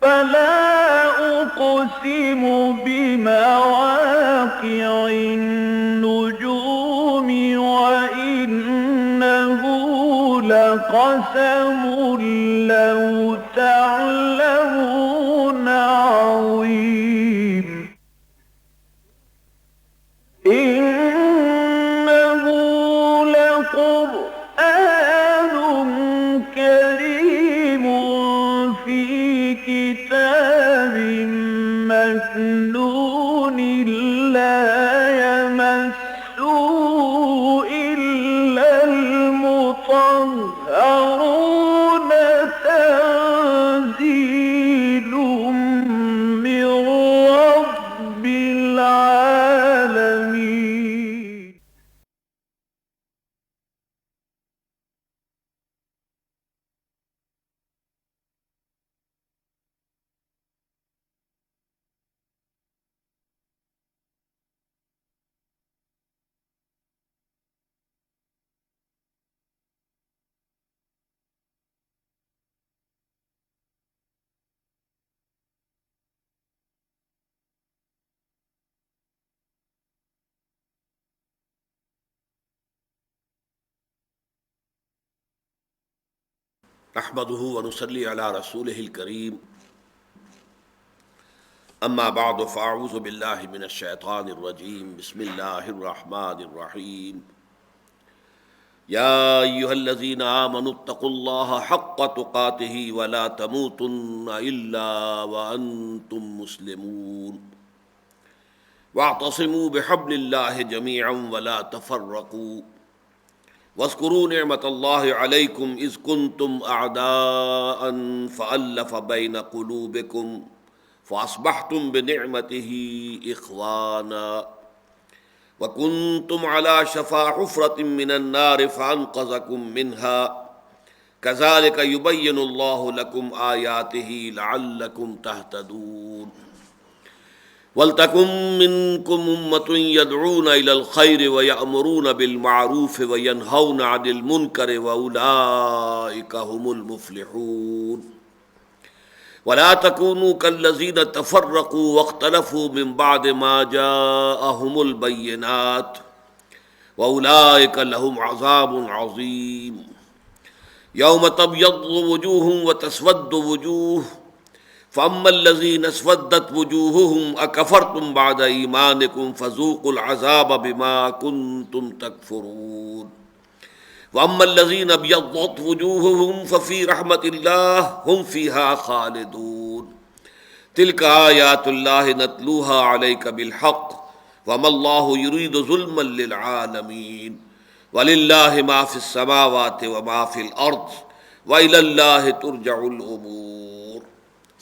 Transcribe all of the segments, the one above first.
فلا أقسم بمواقع النجوم وإنه لقسم لو تعلمون عظيم إنه لقرآن كريم في كتاب مكنون لا يمسه إلا المطهرون تنزيل من رب العالمين. نحمده ونصلي على رسوله الكريم اما بعد فاعوذ بالله من الشيطان الرجيم بسم الله الرحمن الرحيم يا ايها الذين آمنوا اتقوا الله حق تقاته ولا تموتن الا وانتم مسلمون واعتصموا بحبل الله جميعا ولا تفرقوا واذکروا نعمت اللہ علیکم اذ کنتم اعداء فألف بین قلوبکم فاصبحتم بنعمتہ اخوانا وکنتم علی شفا حفرۃ من النار فانقذکم منها کذالک یبین اللہ لکم آیاتہ لعلکم تہتدون وَلْتَكُن مِّنكُمْ أُمَّةٌ يَدْعُونَ إِلَى الْخَيْرِ وَيَأْمُرُونَ بِالْمَعْرُوفِ وَيَنْهَوْنَ عَنِ الْمُنكَرِ وَأُولَٰئِكَ هُمُ الْمُفْلِحُونَ وَلَا تَكُونُوا كَالَّذِينَ تَفَرَّقُوا وَاخْتَلَفُوا مِن بَعْدِ مَا جَاءَهُمُ الْبَيِّنَاتُ وَأُولَٰئِكَ لَهُمْ عَذَابٌ عَظِيمٌ يَوْمَ تَبْيَضُّ وُجُوهٌ وَتَسْوَدُّ وُجُوهٌ فَأَمَّا الَّذِينَ اسْوَدَّتْ وُجُوهُهُمْ أَكَفَرْتُمْ بَعْدَ إِيمَانِكُمْ فَذُوقُوا الْعَذَابَ بِمَا كُنتُمْ تَكْفُرُونَ وَأَمَّا الَّذِينَ ابْيَضَّتْ وُجُوهُهُمْ فَفِي رَحْمَةِ اللَّهِ هُمْ فِيهَا خَالِدُونَ تِلْكَ آيَاتُ اللَّهِ نَتْلُوهَا عَلَيْكَ بِالْحَقِّ وَمَا اللَّهُ يُرِيدُ ظُلْمًا لِلْعَالَمِينَ وَلِلَّهِ مَا فِي السَّمَاوَاتِ وَمَا فِي الْأَرْضِ وَإِلَى اللَّهِ تُرْجَعُ الْأُمُورُ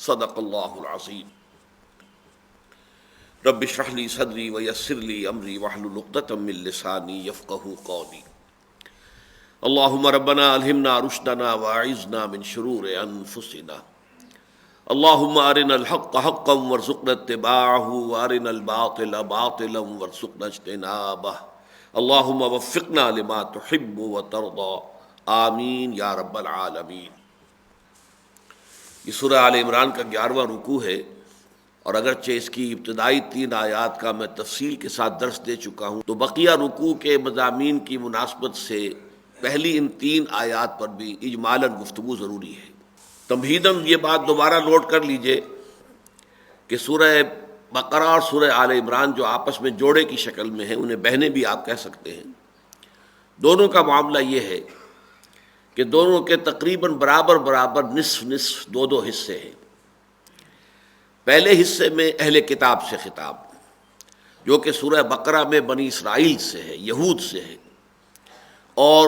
صدق اللہ العظیم رب اشرح لی صدری ویسر لی امری واحلل عقدۃ من لسانی یفقہوا قولی اللہم ربنا الہمنا رشدنا واعذنا من شرور انفسنا اللہم ارنا الحق حقا وارزقنا اتباعہ وارنا الباطل باطلا وارزقنا اجتنابہ اللہم وفقنا لما تحب وترضى آمین یا رب العالمین۔ یہ سورہ آل عمران کا 11واں رکوع ہے، اور اگرچہ اس کی ابتدائی 3 آیات کا میں تفصیل کے ساتھ درس دے چکا ہوں، تو بقیہ رکوع کے مضامین کی مناسبت سے پہلی ان 3 آیات پر بھی اجمالاً گفتگو ضروری ہے۔ تمہیداً یہ بات دوبارہ نوٹ کر لیجئے کہ سورہ بقرہ اور سورہ آل عمران جو آپس میں جوڑے کی شکل میں ہیں، انہیں بہنیں بھی آپ کہہ سکتے ہیں، دونوں کا معاملہ یہ ہے کہ دونوں کے تقریباً برابر برابر نصف نصف 2 حصے ہیں۔ پہلے حصے میں اہل کتاب سے خطاب، جو کہ سورہ بقرہ میں بنی اسرائیل سے ہے، یہود سے ہے، اور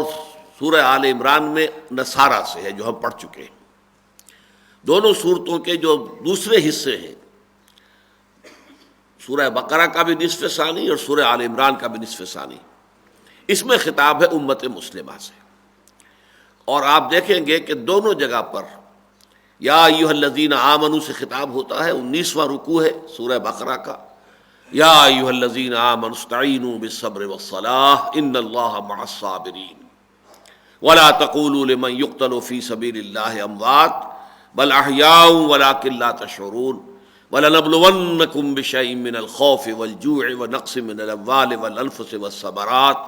سورہ آل عمران میں نصارہ سے ہے، جو ہم پڑھ چکے ہیں۔ دونوں صورتوں کے جو دوسرے حصے ہیں، سورہ بقرہ کا بھی نصف ثانی اور سورہ آل عمران کا بھی نصف ثانی، اس میں خطاب ہے امت مسلمہ سے۔ اور آپ دیکھیں گے کہ دونوں جگہ پر یا ایھا الذین آمنوا سے خطاب ہوتا ہے، 19واں رکوع ہے سورہ بقرہ کا، یا ایھا الذین آمنوا استعینوا بالصبر والصلاۃ ان اللہ مع الصابرین ولا تقولوا لمن یقتل فی سبیل اللہ اموات بل احیاء ولکن لا تشعرون وَلَنَبْلُوَنَّكُمْ بِشَيْءٍ مِّنَ الْخَوْفِ وَالْجُوعِ وَنَقْصٍ مِّنَ الْأَمْوَالِ وَالْأَنفُسِ وَالثَّمَرَاتِ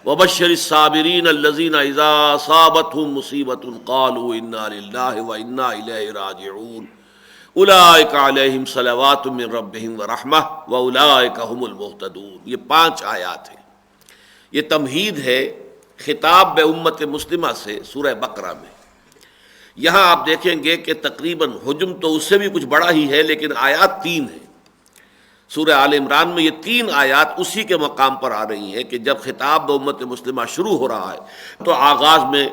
وَبَشِّرِ الصَّابِرِينَ الَّذِينَ إِذَا أَصَابَتْهُمْ مُصِيبَةٌ قَالُوا إِنَّا لِلَّهِ وَإِنَّا إِلَيْهِ رَاجِعُونَ أُولَٰئِكَ عَلَيْهِمْ صَلَوَاتٌ مِّن رَّبِّهِمْ وَرَحْمَةٌ وَأُولَٰئِكَ هُمُ الْمُهْتَدُونَ۔ یہ 5 آیات ہیں، یہ تمہید ہے خطاب بے امت مسلمہ سے سورہ بقرہ میں۔ یہاں آپ دیکھیں گے کہ تقریباً حجم تو اس سے بھی کچھ بڑا ہی ہے، لیکن آیات 3 ہیں۔ سورہ آل عمران میں یہ 3 آیات اسی کے مقام پر آ رہی ہیں کہ جب خطاب امت مسلمہ شروع ہو رہا ہے تو آغاز میں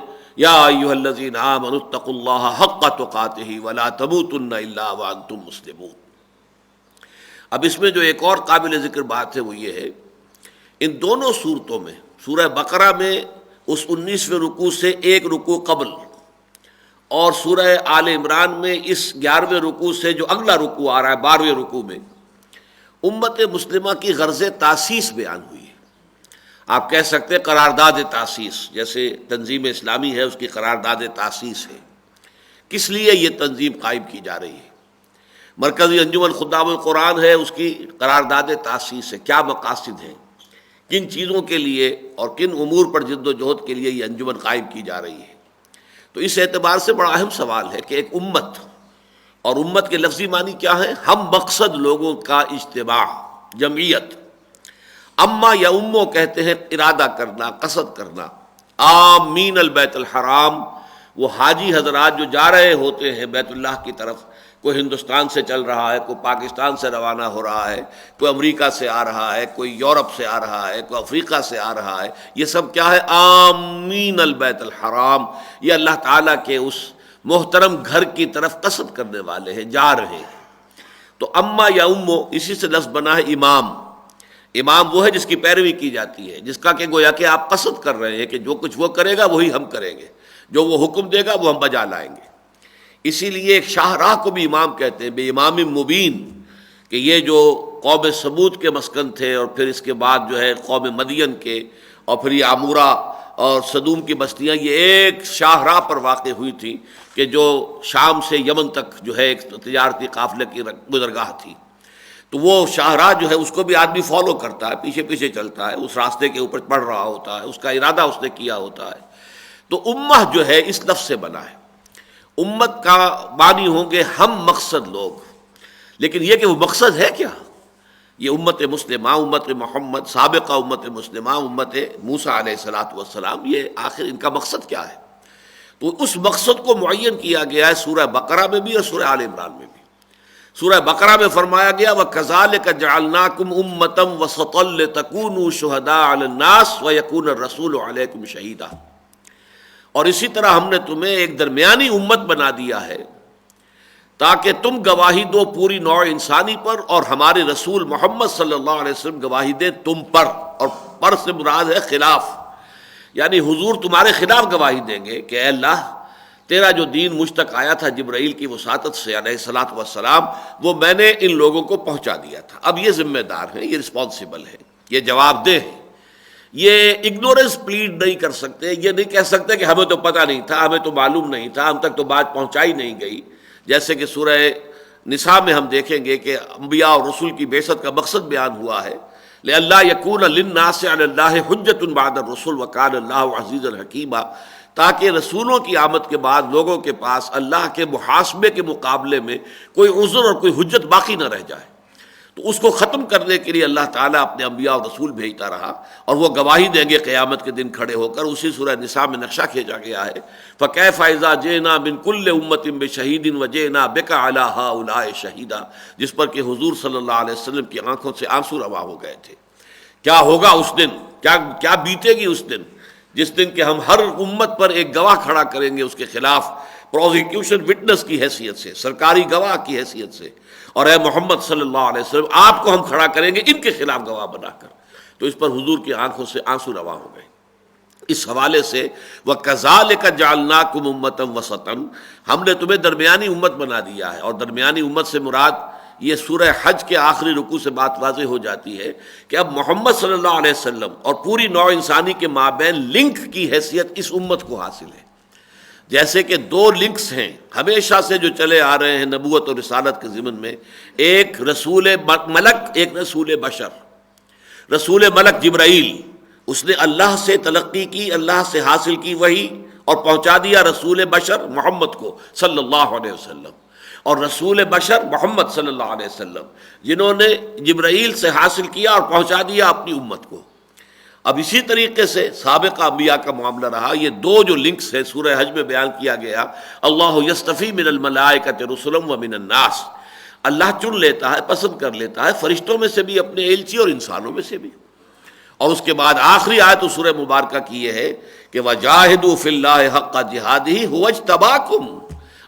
یا ایھا الذین آمنوا اتقوا اللہ حق تقاتہ ولا تموتن الا وانتم مسلمون۔ اب اس میں جو ایک اور قابل ذکر بات ہے وہ یہ ہے، ان دونوں صورتوں میں سورہ بقرہ میں اس 19ویں رکوع سے ایک رکوع قبل اور سورہ آل عمران میں اس 11ویں رکوع سے جو اگلا رکوع آ رہا ہے 12ویں رکوع میں امت مسلمہ کی غرض تاسیس بیان ہوئی ہے۔ آپ کہہ سکتے ہیں قرارداد تاسیس، جیسے تنظیم اسلامی ہے اس کی قرارداد تاسیس ہے۔ کس لیے یہ تنظیم قائم کی جا رہی ہے؟ مرکزی انجمن خدام القرآن ہے، اس کی قرارداد تاسیس ہے۔ کیا مقاصد ہیں، کن چیزوں کے لیے اور کن امور پر جد و جہد کے لیے یہ انجمن قائم کی جا رہی ہے؟ تو اس اعتبار سے بڑا اہم سوال ہے کہ ایک امت، اور امت کے لفظی معنی کیا ہے؟ ہم مقصد لوگوں کا اجتماع، جمعیت۔ اما یا امو کہتے ہیں ارادہ کرنا، قصد کرنا۔ آمین البیت الحرام، وہ حاجی حضرات جو جا رہے ہوتے ہیں بیت اللہ کی طرف، کوئی ہندوستان سے چل رہا ہے، کوئی پاکستان سے روانہ ہو رہا ہے، کوئی امریکہ سے آ رہا ہے، کوئی یورپ سے آ رہا ہے، کوئی افریقہ سے آ رہا ہے، یہ سب کیا ہے؟ آمین البیت الحرام، یہ اللہ تعالیٰ کے اس محترم گھر کی طرف قصد کرنے والے ہیں، جا رہے ہیں۔ تو اما یا امو اسی سے لفظ بنا ہے امام۔ امام وہ ہے جس کی پیروی کی جاتی ہے، جس کا کہ گویا کہ آپ قصد کر رہے ہیں کہ جو کچھ وہ کرے گا وہی ہم کریں گے، جو وہ حکم دے گا وہ ہم بجا لائیں گے۔ اسی لیے ایک شاہراہ کو بھی امام کہتے ہیں، بے امام مبین، کہ یہ جو قوم سمود کے مسکن تھے اور پھر اس کے بعد جو ہے قوم مدین کے اور پھر یہ عمورہ اور صدوم کی بستیاں، یہ ایک شاہراہ پر واقع ہوئی تھی کہ جو شام سے یمن تک جو ہے ایک تجارتی قافلے کی گزرگاہ تھی۔ تو وہ شاہراہ جو ہے اس کو بھی آدمی فالو کرتا ہے، پیچھے پیچھے چلتا ہے، اس راستے کے اوپر پڑھ رہا ہوتا ہے، اس کا ارادہ اس نے کیا ہوتا ہے۔ تو امہ جو ہے اس لفظ سے بنا ہے۔ امت کا معنی ہوں گے ہم مقصد لوگ، لیکن یہ کہ وہ مقصد ہے کیا؟ یہ امت مسلمہ، امت محمد، سابقہ امت مسلمہ، امت موسیٰ علیہ السلام، یہ آخر ان کا مقصد کیا ہے؟ تو اس مقصد کو معین کیا گیا ہے سورہ بقرہ میں بھی اور سورہ آل عمران میں بھی۔ سورہ بقرہ میں فرمایا گیا وَكَذَلِكَ جَعَلْنَاكُمْ أُمَّةً وَسَطًا لِتَكُونُوا شُهَدَاءَ عَلَى النَّاسِ وَيَكُونَ الرَّسُولُ عَلَيْكُمْ شَهِيدًا، اور اسی طرح ہم نے تمہیں ایک درمیانی امت بنا دیا ہے تاکہ تم گواہی دو پوری نوع انسانی پر، اور ہمارے رسول محمد صلی اللہ علیہ وسلم گواہی دیں تم پر، اور پر سے مراد ہے خلاف، یعنی حضور تمہارے خلاف گواہی دیں گے کہ اے اللہ تیرا جو دین مجھ تک آیا تھا جبرائیل کی وساطت سے علیہ الصلاۃ والسلام، وہ میں نے ان لوگوں کو پہنچا دیا تھا۔ اب یہ ذمہ دار ہیں، یہ رسپانسبل ہیں، یہ جواب دہ ہیں، یہ اگنورنس پلیڈ نہیں کر سکتے، یہ نہیں کہہ سکتے کہ ہمیں تو پتہ نہیں تھا، ہمیں تو معلوم نہیں تھا، ہم تک تو بات پہنچائی نہیں گئی۔ جیسے کہ سورہ نساء میں ہم دیکھیں گے کہ انبیاء اور رسول کی بعثت کا مقصد بیان ہوا ہے، لئلا یکون للناس علی اللہ حجۃ بعد الرسل وکان اللہ عزیزا حکیما، تاکہ رسولوں کی آمد کے بعد لوگوں کے پاس اللہ کے محاسبے کے مقابلے میں کوئی عذر اور کوئی حجت باقی نہ رہ جائے۔ تو اس کو ختم کرنے کے لیے اللہ تعالیٰ اپنے انبیاء اور رسول بھیجتا رہا، اور وہ گواہی دیں گے قیامت کے دن کھڑے ہو کر۔ اسی سورہ نساء میں نقشہ کھینچا گیا ہے فَكَيْفَ إِذَا جِئْنَا مِن كُلِّ أُمَّةٍ بِشَهِيدٍ وَجِئْنَا بِكَ عَلَىٰ هَٰؤُلَاءِ شَهِيدًا، جس پر کہ حضور صلی اللہ علیہ وسلم کی آنکھوں سے آنسو رواں ہو گئے تھے۔ کیا ہوگا اس دن، کیا بیتے گی اس دن، جس دن کہ ہم ہر امت پر ایک گواہ کھڑا کریں گے اس کے خلاف، پروزیکیوشن وٹنس کی حیثیت سے، سرکاری گواہ کی حیثیت سے، اور اے محمد صلی اللہ علیہ وسلم آپ کو ہم کھڑا کریں گے ان کے خلاف گواہ بنا کر۔ تو اس پر حضور کی آنکھوں سے آنسو رواں ہو گئے۔ اس حوالے سے وَكَذَلِكَ جَعَلْنَاكُمْ أُمَّةً وَسَطًا، ہم نے تمہیں درمیانی امت بنا دیا ہے، اور درمیانی امت سے مراد یہ سورہ حج کے آخری رکوع سے بات واضح ہو جاتی ہے کہ اب محمد صلی اللہ علیہ وسلم اور پوری نوع انسانی کے مابین لنک کی حیثیت اس امت کو حاصل ہے۔ جیسے کہ دو لنکس ہیں ہمیشہ سے جو چلے آ رہے ہیں نبوت اور رسالت کے ضمن میں، ایک رسول ملک، ایک رسول بشر۔ رسول ملک جبرائیل، اس نے اللہ سے تلقی کی، اللہ سے حاصل کی وحی اور پہنچا دیا رسول بشر محمد کو صلی اللہ علیہ وسلم، اور رسول بشر محمد صلی اللہ علیہ وسلم جنہوں نے جبرائیل سے حاصل کیا اور پہنچا دیا اپنی امت کو۔ اب اسی طریقے سے سابقہ انبیاء کا معاملہ رہا۔ یہ دو جو لنکس ہیں سورہ حج میں بیان کیا گیا، اللہ یستفی من الملائکۃ رسلا ومن الناس، اللہ چن لیتا ہے، پسند کر لیتا ہے فرشتوں میں سے بھی اپنے ایلچی اور انسانوں میں سے بھی۔ اور اس کے بعد آخری آیت سورہ مبارکہ کی یہ ہے کہ وَجَاهِدُوا فِي اللَّهِ حَقَّ جِهَادِهِ هُوَ اجْتَبَاكُمْ،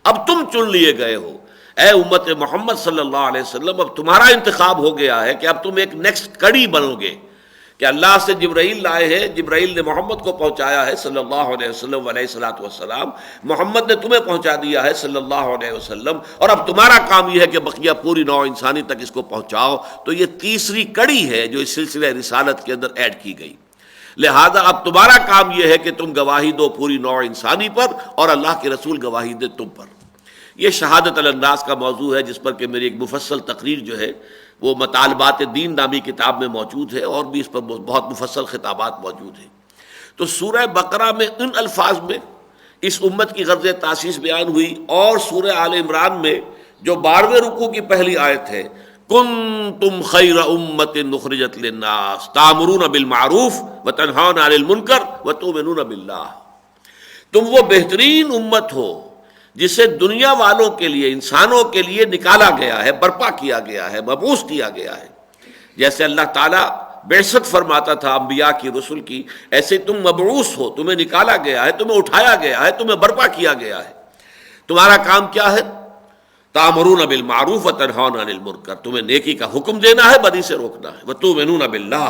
اب تم چن لیے گئے ہو اے امت محمد صلی اللہ علیہ وسلم، اب تمہارا انتخاب ہو گیا ہے کہ اب تم ایک نیکسٹ کڑی بنو گے، کہ اللہ سے جبرائیل لائے ہیں، جبرائیل نے محمد کو پہنچایا ہے صلی اللہ علیہ وسلم علیہ الصلوۃ والسلام، محمد نے تمہیں پہنچا دیا ہے صلی اللہ علیہ وسلم، اور اب تمہارا کام یہ ہے کہ بقیہ پوری نوع انسانی تک اس کو پہنچاؤ۔ تو یہ تیسری کڑی ہے جو اس سلسلہ رسالت کے اندر ایڈ کی گئی۔ لہذا اب تمہارا کام یہ ہے کہ تم گواہی دو پوری نوع انسانی پر، اور اللہ کے رسول گواہی دے تم پر۔ یہ شہادت الناس کا موضوع ہے جس پر کہ میری ایک مفصل تقریر جو ہے وہ مطالبات دین نامی کتاب میں موجود ہے، اور بھی اس پر بہت مفصل خطابات موجود ہیں۔ تو سورہ بقرہ میں ان الفاظ میں اس امت کی غرض تاسیس بیان ہوئی، اور سورہ آل عمران میں جو 12ویں رکوع کی پہلی آیت ہے، کنتم خیر امت اخرجت للناس تأمرون بالمعروف وتنہون عن المنکر وتؤمنون باللہ، تم وہ بہترین امت ہو جسے دنیا والوں کے لیے، انسانوں کے لیے نکالا گیا ہے، برپا کیا گیا ہے، مبعوث کیا گیا ہے۔ جیسے اللہ تعالیٰ بعثت فرماتا تھا انبیاء کی، رسل کی، ایسے تم مبعوث ہو، تمہیں نکالا گیا ہے، تمہیں اٹھایا گیا ہے، تمہیں برپا کیا گیا ہے۔ تمہارا کام کیا ہے؟ تأمرون بالمعروف وتنہون عن المنکر، تمہیں نیکی کا حکم دینا ہے، بدی سے روکنا ہے، وتؤمنون باللہ،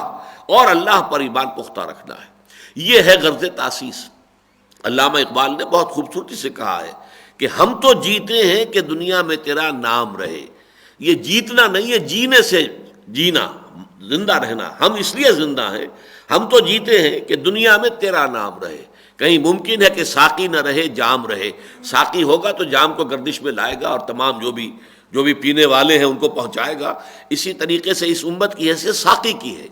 اور اللہ پر ایمان پختہ رکھنا ہے۔ یہ ہے غرض تاسیس۔ علامہ اقبال نے بہت خوبصورتی سے کہا ہے کہ ہم تو جیتے ہیں کہ دنیا میں تیرا نام رہے۔ یہ جیتنا نہیں ہے، جینے سے جینا، زندہ رہنا۔ ہم اس لیے زندہ ہیں، ہم تو جیتے ہیں کہ دنیا میں تیرا نام رہے۔ کہیں ممکن ہے کہ ساقی نہ رہے، جام رہے۔ ساقی ہوگا تو جام کو گردش میں لائے گا، اور تمام جو بھی پینے والے ہیں ان کو پہنچائے گا۔ اسی طریقے سے اس امت کی حیثیت ساقی کی ہے،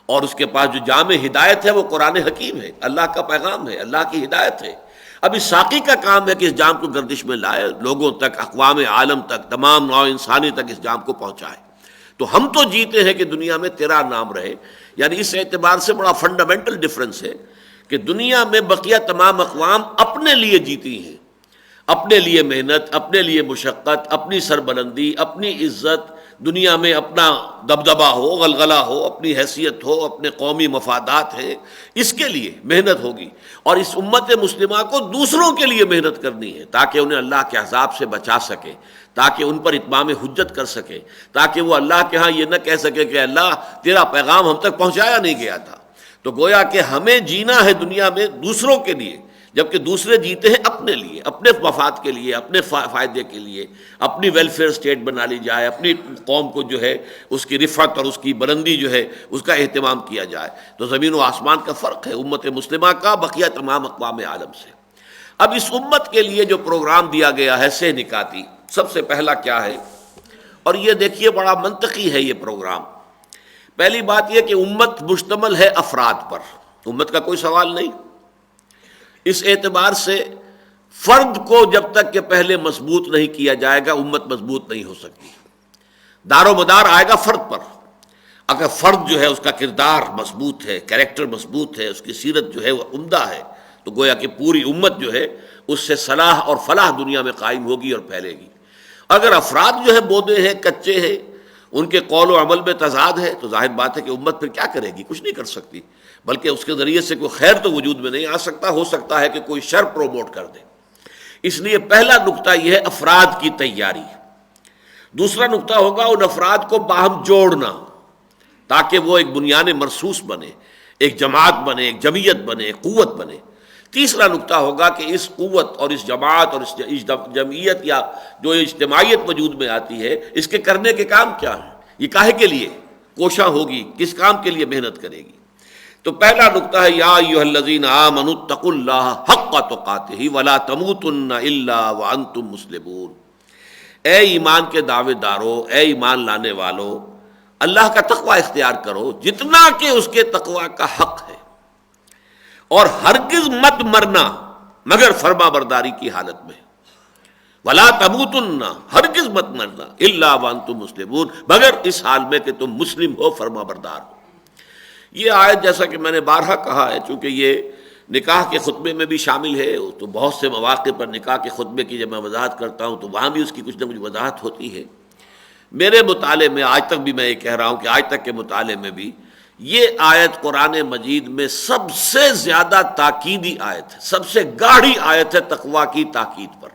اور اس کے پاس جو جام ہدایت ہے وہ قرآن حکیم ہے، اللہ کا پیغام ہے، اللہ کی ہدایت ہے۔ اب اس ساقی کا کام ہے کہ اس جام کو گردش میں لائے، لوگوں تک، اقوام عالم تک، تمام نوع انسانی تک اس جام کو پہنچائے۔ تو ہم تو جیتے ہیں کہ دنیا میں تیرا نام رہے، یعنی اس اعتبار سے بڑا فنڈامنٹل ڈفرنس ہے کہ دنیا میں بقیہ تمام اقوام اپنے لیے جیتی ہیں، اپنے لیے محنت، اپنے لیے مشقت، اپنی سربلندی، اپنی عزت، دنیا میں اپنا دبدبہ ہو، غلغلہ ہو، اپنی حیثیت ہو، اپنے قومی مفادات ہیں، اس کے لیے محنت ہوگی۔ اور اس امت مسلمہ کو دوسروں کے لیے محنت کرنی ہے تاکہ انہیں اللہ کے عذاب سے بچا سکے، تاکہ ان پر اتمام حجت کر سکے، تاکہ وہ اللہ کے ہاں یہ نہ کہہ سکے کہ اللہ تیرا پیغام ہم تک پہنچایا نہیں گیا تھا۔ تو گویا کہ ہمیں جینا ہے دنیا میں دوسروں کے لیے، جبکہ دوسرے جیتے ہیں اپنے لیے، اپنے مفاد کے لیے، اپنے فائدے کے لیے، اپنی ویلفیئر اسٹیٹ بنا لی جائے، اپنی قوم کو جو ہے اس کی رفعت اور اس کی بلندی جو ہے اس کا اہتمام کیا جائے۔ تو زمین و آسمان کا فرق ہے امت مسلمہ کا بقیہ تمام اقوام عالم سے۔ اب اس امت کے لیے جو پروگرام دیا گیا ہے سہ نکاتی، سب سے پہلا کیا ہے؟ اور یہ دیکھیے بڑا منطقی ہے یہ پروگرام۔ پہلی بات یہ کہ امت مشتمل ہے افراد پر، امت کا کوئی سوال نہیں۔ اس اعتبار سے فرد کو جب تک کہ پہلے مضبوط نہیں کیا جائے گا امت مضبوط نہیں ہو سکتی۔ دار و مدار آئے گا فرد پر۔ اگر فرد جو ہے اس کا کردار مضبوط ہے، کریکٹر مضبوط ہے، اس کی سیرت جو ہے وہ عمدہ ہے، تو گویا کہ پوری امت جو ہے اس سے صلاح اور فلاح دنیا میں قائم ہوگی اور پھیلے گی۔ اگر افراد جو ہے بودے ہیں، کچے ہیں، ان کے قول و عمل میں تضاد ہے، تو ظاہر بات ہے کہ امت پھر کیا کرے گی؟ کچھ نہیں کر سکتی، بلکہ اس کے ذریعے سے کوئی خیر تو وجود میں نہیں آ سکتا، ہو سکتا ہے کہ کوئی شر پروموٹ کر دے۔ اس لیے پہلا نقطہ یہ ہے افراد کی تیاری۔ دوسرا نقطہ ہوگا ان افراد کو باہم جوڑنا تاکہ وہ ایک بنیان مرصوص بنے، ایک جماعت بنے، ایک جمعیت بنے، ایک قوت بنے۔ تیسرا نقطہ ہوگا کہ اس قوت اور اس جماعت اور اس جمعیت یا جو اجتماعیت وجود میں آتی ہے، اس کے کرنے کے کام کیا ہیں، یہ کاہے کے لیے کوشاں ہوگی، کس کام کے لیے محنت کرے گی۔ تو پہلا نقطہ ہے یا ایھا الذین آمنوا اتقوا اللہ حق تقاتہ ولا تموتن الا وانتم مسلمون، اے ایمان کے دعوے دارو، اے ایمان لانے والو، اللہ کا تقوی اختیار کرو جتنا کہ اس کے تقوی کا حق ہے، اور ہرگز مت مرنا مگر فرما برداری کی حالت میں، ولا تموتن، ہرگز مت مرنا، الا وانتم مسلمون، مگر اس حال میں کہ تم مسلم ہو، فرما بردار ہو۔ یہ آیت جیسا کہ میں نے بارہا کہا ہے، چونکہ یہ نکاح کے خطبے میں بھی شامل ہے، تو بہت سے مواقع پر نکاح کے خطبے کی جب میں وضاحت کرتا ہوں تو وہاں بھی اس کی کچھ نہ کچھ وضاحت ہوتی ہے۔ میرے مطالعے میں آج تک بھی میں یہ کہہ رہا ہوں کہ آج تک کے مطالعے میں بھی یہ آیت قرآن مجید میں سب سے زیادہ تاکیدی آیت ہے، سب سے گاڑھی آیت ہے تقوی کی تاکید پر،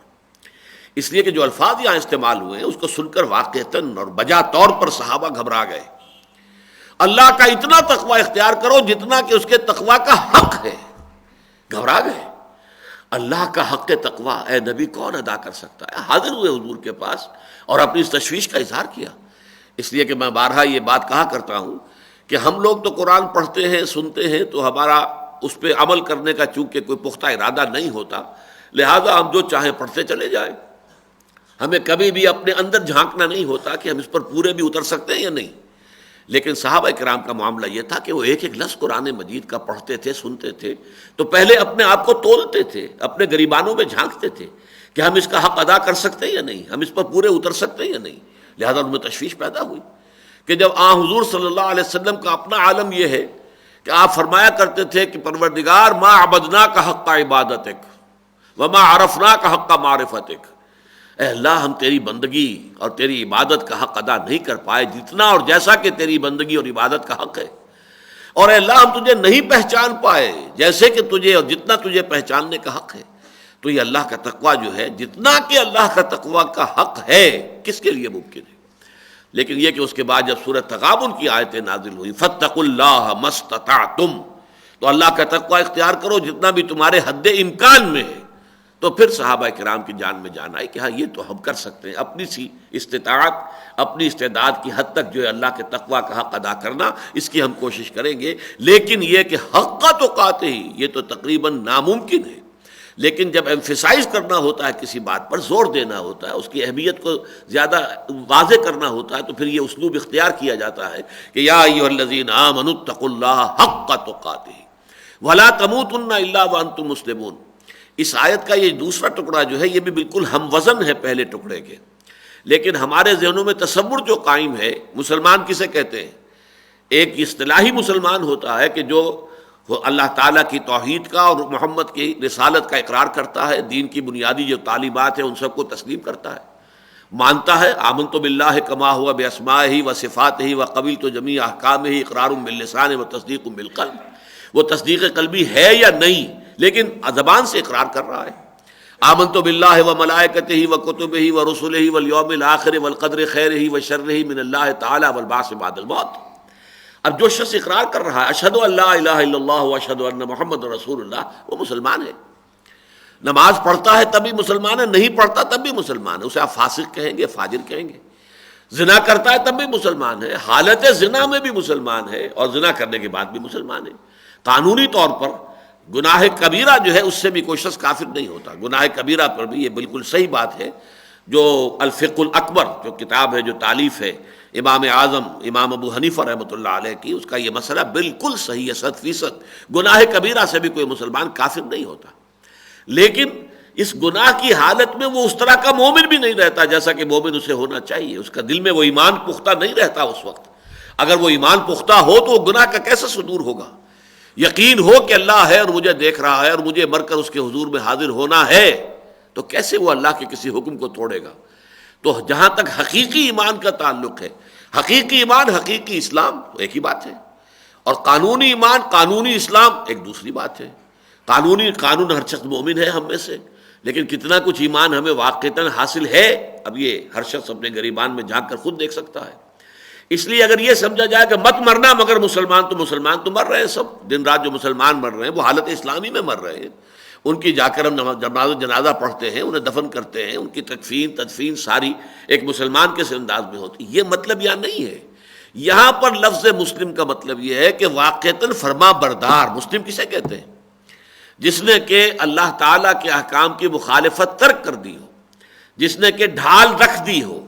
اس لیے کہ جو الفاظ یہاں استعمال ہوئے ہیں اس کو سن کر واقعتاً اور بجا طور پر صحابہ گھبرا گئے۔ اللہ کا اتنا تقوی اختیار کرو جتنا کہ اس کے تقوی کا حق ہے، گھبرا گئے۔ اللہ کا حق تقوی اے نبی کون ادا کر سکتا ہے؟ حاضر ہوئے حضور کے پاس اور اپنی اس تشویش کا اظہار کیا۔ اس لیے کہ میں بارہا یہ بات کہا کرتا ہوں کہ ہم لوگ تو قرآن پڑھتے ہیں، سنتے ہیں، تو ہمارا اس پہ عمل کرنے کا چونکہ کوئی پختہ ارادہ نہیں ہوتا، لہذا ہم جو چاہیں پڑھتے چلے جائیں، ہمیں کبھی بھی اپنے اندر جھانکنا نہیں ہوتا کہ ہم اس پر پورے بھی اتر سکتے ہیں یا نہیں۔ لیکن صحابہ کرام کا معاملہ یہ تھا کہ وہ ایک ایک لفظ قرآن مجید کا پڑھتے تھے، سنتے تھے، تو پہلے اپنے آپ کو تولتے تھے، اپنے گریبانوں میں جھانکتے تھے کہ ہم اس کا حق ادا کر سکتے ہیں یا نہیں، ہم اس پر پورے اتر سکتے ہیں یا نہیں۔ لہذا ان میں تشویش پیدا ہوئی کہ جب حضور صلی اللہ علیہ وسلم کا اپنا عالم یہ ہے کہ آپ فرمایا کرتے تھے کہ پروردگار ما عبدناک حق عبادتک وما عرفناک حق معرفتک، اے اللہ ہم تیری بندگی اور تیری عبادت کا حق ادا نہیں کر پائے جتنا اور جیسا کہ تیری بندگی اور عبادت کا حق ہے، اور اے اللہ ہم تجھے نہیں پہچان پائے جیسے کہ تجھے اور جتنا تجھے پہچاننے کا حق ہے۔ تو یہ اللہ کا تقوی جو ہے، جتنا کہ اللہ کا تقوی کا حق ہے، کس کے لیے ممکن ہے؟ لیکن یہ کہ اس کے بعد جب سورۃ تغابن کی آیتیں نازل ہوئی، فاتقوا اللہ ما استطعتم، تو اللہ کا تقوی اختیار کرو جتنا بھی تمہارے حد امکان میں ہے، تو پھر صحابہ کرام کی جان میں جان آئی کہ ہاں یہ تو ہم کر سکتے ہیں، اپنی سی استطاعت، اپنی استعداد کی حد تک جو ہے اللہ کے تقوی کا حق ادا کرنا، اس کی ہم کوشش کریں گے۔ لیکن یہ کہ حق کا تقاتے ہی، یہ تو تقریباً ناممکن ہے۔ لیکن جب ایمفیسائز کرنا ہوتا ہے کسی بات پر، زور دینا ہوتا ہے، اس کی اہمیت کو زیادہ واضح کرنا ہوتا ہے، تو پھر یہ اسلوب اختیار کیا جاتا ہے کہ یا ایھا الذین آمنوا اتقوا اللہ حق تقاتہ ولا تموتن الا وانتم مسلمون۔ اس آیت کا یہ دوسرا ٹکڑا جو ہے یہ بھی بالکل ہم وزن ہے پہلے ٹکڑے کے، لیکن ہمارے ذہنوں میں تصور جو قائم ہے، مسلمان کسے کہتے ہیں؟ ایک اصطلاحی مسلمان ہوتا ہے کہ جو اللہ تعالیٰ کی توحید کا اور محمد کی رسالت کا اقرار کرتا ہے، دین کی بنیادی جو تعلیمات ہیں ان سب کو تسلیم کرتا ہے، مانتا ہے۔ آمنت باللہ کما ہوا باسمائہ و صفاتہ و قبلت جمیع احکامہ اقرار باللسان و تصدیق بالقلب، وہ تصدیق قلبی ہے یا نہیں، لیکن زبان سے اقرار کر رہا ہے۔ آمنت باللہ و ملائکتہ و کتبہ و رسلہ والیوم الآخر والقدر خیرہ و شرہ من اللہ تعالی والبعث بعد الموت۔ اب جو شخص اقرار کر رہا ہے اشہد ان لا الہ الا اللہ و اشہد ان محمد رسول اللہ، وہ مسلمان ہے۔ نماز پڑھتا ہے تب بھی مسلمان ہے، نہیں پڑھتا تب بھی مسلمان ہے، اسے آپ فاسق کہیں گے، فاجر کہیں گے۔ زنا کرتا ہے تب بھی مسلمان ہے، حالت زنا میں بھی مسلمان ہے، اور زنا کرنے کے بعد بھی مسلمان ہے۔ قانونی طور پر گناہ کبیرہ جو ہے اس سے بھی کوئی شخص کافر نہیں ہوتا۔ گناہ کبیرہ پر بھی یہ بالکل صحیح بات ہے، جو الفقہ الاکبر جو کتاب ہے، جو تالیف ہے امام اعظم امام ابو حنیفہ رحمۃ اللہ علیہ کی، اس کا یہ مسئلہ بالکل صحیح ہے 100%۔ گناہ کبیرہ سے بھی کوئی مسلمان کافر نہیں ہوتا، لیکن اس گناہ کی حالت میں وہ اس طرح کا مومن بھی نہیں رہتا جیسا کہ مومن اسے ہونا چاہیے۔ اس کا دل میں وہ ایمان پختہ نہیں رہتا اس وقت۔ اگر وہ ایمان پختہ ہو تو وہ گناہ کا کیسے صدور ہوگا؟ یقین ہو کہ اللہ ہے اور مجھے دیکھ رہا ہے اور مجھے مر کر اس کے حضور میں حاضر ہونا ہے، تو کیسے وہ اللہ کے کسی حکم کو توڑے گا؟ تو جہاں تک حقیقی ایمان کا تعلق ہے، حقیقی ایمان حقیقی اسلام ایک ہی بات ہے، اور قانونی ایمان قانونی اسلام ایک دوسری بات ہے۔ قانون ہر شخص مومن ہے ہم میں سے، لیکن کتنا کچھ ایمان ہمیں واقعتاً حاصل ہے، اب یہ ہر شخص اپنے گریبان میں جھانک کر خود دیکھ سکتا ہے۔ اس لیے اگر یہ سمجھا جائے کہ مت مرنا مگر مسلمان تو مر رہے ہیں، سب دن رات جو مسلمان مر رہے ہیں وہ حالت اسلامی میں مر رہے ہیں، ان کی جا کر ہم جنازہ پڑھتے ہیں، انہیں دفن کرتے ہیں، ان کی تدفین ساری ایک مسلمان کے انداز میں ہوتی ہے۔ یہ مطلب یہاں نہیں ہے یہاں پر لفظ مسلم کا مطلب یہ ہے کہ واقعتاً فرما بردار. مسلم کسے کہتے ہیں؟ جس نے کہ اللہ تعالیٰ کے احکام کی مخالفت ترک کر دی ہو، جس نے کہ ڈھال رکھ دی ہو،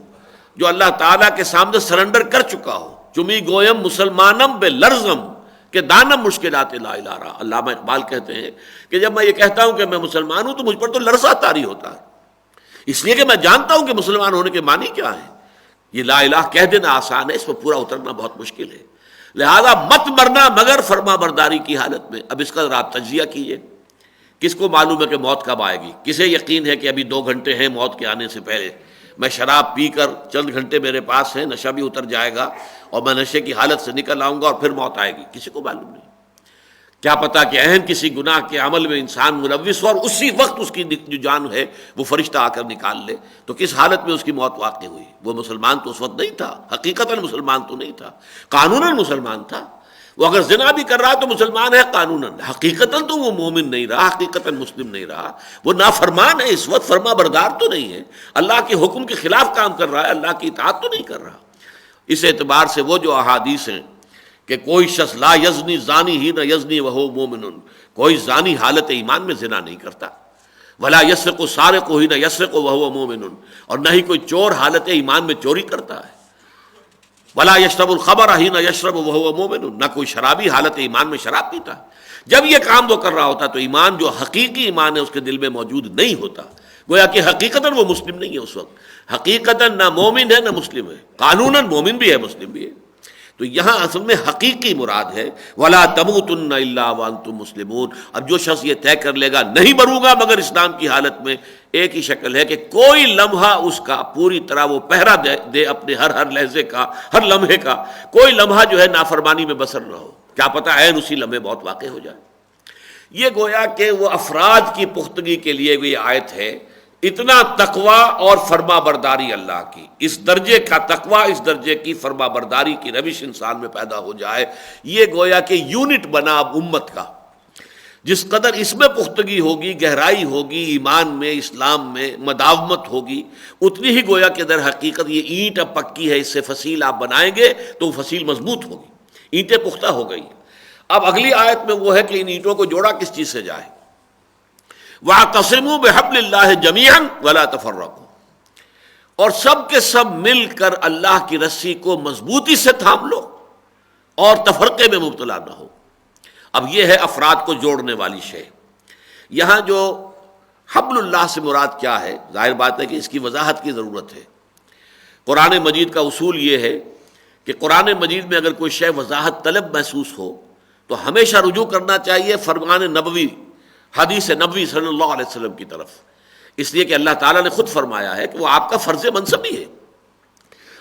جو اللہ تعالیٰ کے سامنے سرنڈر کر چکا ہو. چمی گویم مسلمانم بے لرزم کہ دانم مشکلات لا الہ رہا. علامہ اقبال کہتے ہیں کہ جب میں یہ کہتا ہوں کہ میں مسلمان ہوں تو مجھ پر تو لرزہ طاری ہوتا ہے، اس لیے کہ میں جانتا ہوں کہ مسلمان ہونے کے معنی کیا ہے. یہ لا الہ کہہ دینا آسان ہے، اس پر پورا اترنا بہت مشکل ہے. لہذا مت مرنا مگر فرما برداری کی حالت میں. اب اس کا ذرا آپ تجزیہ کیجیے. کس کو معلوم ہے کہ موت کب آئے گی؟ کسے یقین ہے کہ ابھی 2 گھنٹے ہیں موت کے آنے سے پہلے، میں شراب پی کر چند گھنٹے میرے پاس ہیں، نشہ بھی اتر جائے گا اور میں نشے کی حالت سے نکل آؤں گا اور پھر موت آئے گی؟ کسی کو معلوم نہیں. کیا پتا کہ اہم کسی گناہ کے عمل میں انسان ملوث ہو اور اسی وقت اس کی جو جان ہے وہ فرشتہ آ کر نکال لے. تو کس حالت میں اس کی موت واقع ہوئی؟ وہ مسلمان تو اس وقت نہیں تھا، حقیقتاً مسلمان تو نہیں تھا، قانوناً مسلمان تھا. وہ اگر زنا بھی کر رہا تو مسلمان ہے قانوناً، حقیقتاً تو وہ مومن نہیں رہا، حقیقتاً مسلم نہیں رہا. وہ نافرمان ہے، اس وقت فرما بردار تو نہیں ہے، اللہ کے حکم کے خلاف کام کر رہا ہے، اللہ کی اطاعت تو نہیں کر رہا. اس اعتبار سے وہ جو احادیث ہیں کہ کوئی شخص لا یزنی زانی ہی نہ یزنی وہو مومن، کوئی زانی حالت ایمان میں زنا نہیں کرتا، ولا یسرق سارق ہی نہ یسرق وہو مومن، اور نہ ہی کوئی چور حالت ایمان میں چوری کرتا ہے، ولا یشرب الخمر ہی نہ یشرب وہو مومن، نہ کوئی شرابی حالت ایمان میں شراب پیتا ہے. جب یہ کام وہ کر رہا ہوتا تو ایمان جو حقیقی ایمان ہے اس کے دل میں موجود نہیں ہوتا. گویا کہ حقیقتاً وہ مسلم نہیں ہے اس وقت، حقیقتاً نہ مومن ہے نہ مسلم ہے، قانوناً مومن بھی ہے مسلم بھی ہے. تو یہاں اصل میں حقیقی مراد ہے وَلَا تَمُوتُنَّ إِلَّا وَأَنْتُمْ مُسْلِمُونَ. اب جو شخص یہ طے کر لے گا نہیں مروں گا مگر اسلام کی حالت میں، ایک ہی شکل ہے کہ کوئی لمحہ اس کا پوری طرح وہ پہرا دے اپنے ہر لحظے کا، ہر لمحے کا، کوئی لمحہ جو ہے نافرمانی میں بسر نہ ہو. کیا پتہ عین اسی لمحے بہت واقع ہو جائے. یہ گویا کہ وہ افراد کی پختگی کے لیے بھی آیت ہے. اتنا تقوی اور فرما برداری اللہ کی، اس درجے کا تقوی، اس درجے کی فرما برداری کی روش انسان میں پیدا ہو جائے، یہ گویا کہ یونٹ بنا اب امت کا. جس قدر اس میں پختگی ہوگی، گہرائی ہوگی، ایمان میں، اسلام میں مداومت ہوگی، اتنی ہی گویا کہ در حقیقت یہ اینٹ اب پکی ہے، اس سے فصیل آپ بنائیں گے تو وہ فصیل مضبوط ہوگی، اینٹیں پختہ ہو گئی. اب اگلی آیت میں وہ ہے کہ ان اینٹوں کو جوڑا کس چیز سے جائے. وَاعْتَصِمُوا بِحَبْلِ اللَّهِ جَمِيعًا وَلَا تَفَرَّقُوا، اور سب کے سب مل کر اللہ کی رسی کو مضبوطی سے تھام لو اور تفرقے میں مبتلا نہ ہو. اب یہ ہے افراد کو جوڑنے والی شے. یہاں جو حبل اللہ سے مراد کیا ہے، ظاہر بات ہے کہ اس کی وضاحت کی ضرورت ہے. قرآن مجید کا اصول یہ ہے کہ قرآن مجید میں اگر کوئی شے وضاحت طلب محسوس ہو تو ہمیشہ رجوع کرنا چاہیے فرمان نبوی، حدیث نبوی صلی اللہ علیہ وسلم کی طرف، اس لیے کہ اللہ تعالیٰ نے خود فرمایا ہے کہ وہ آپ کا فرض منصب ہی ہے.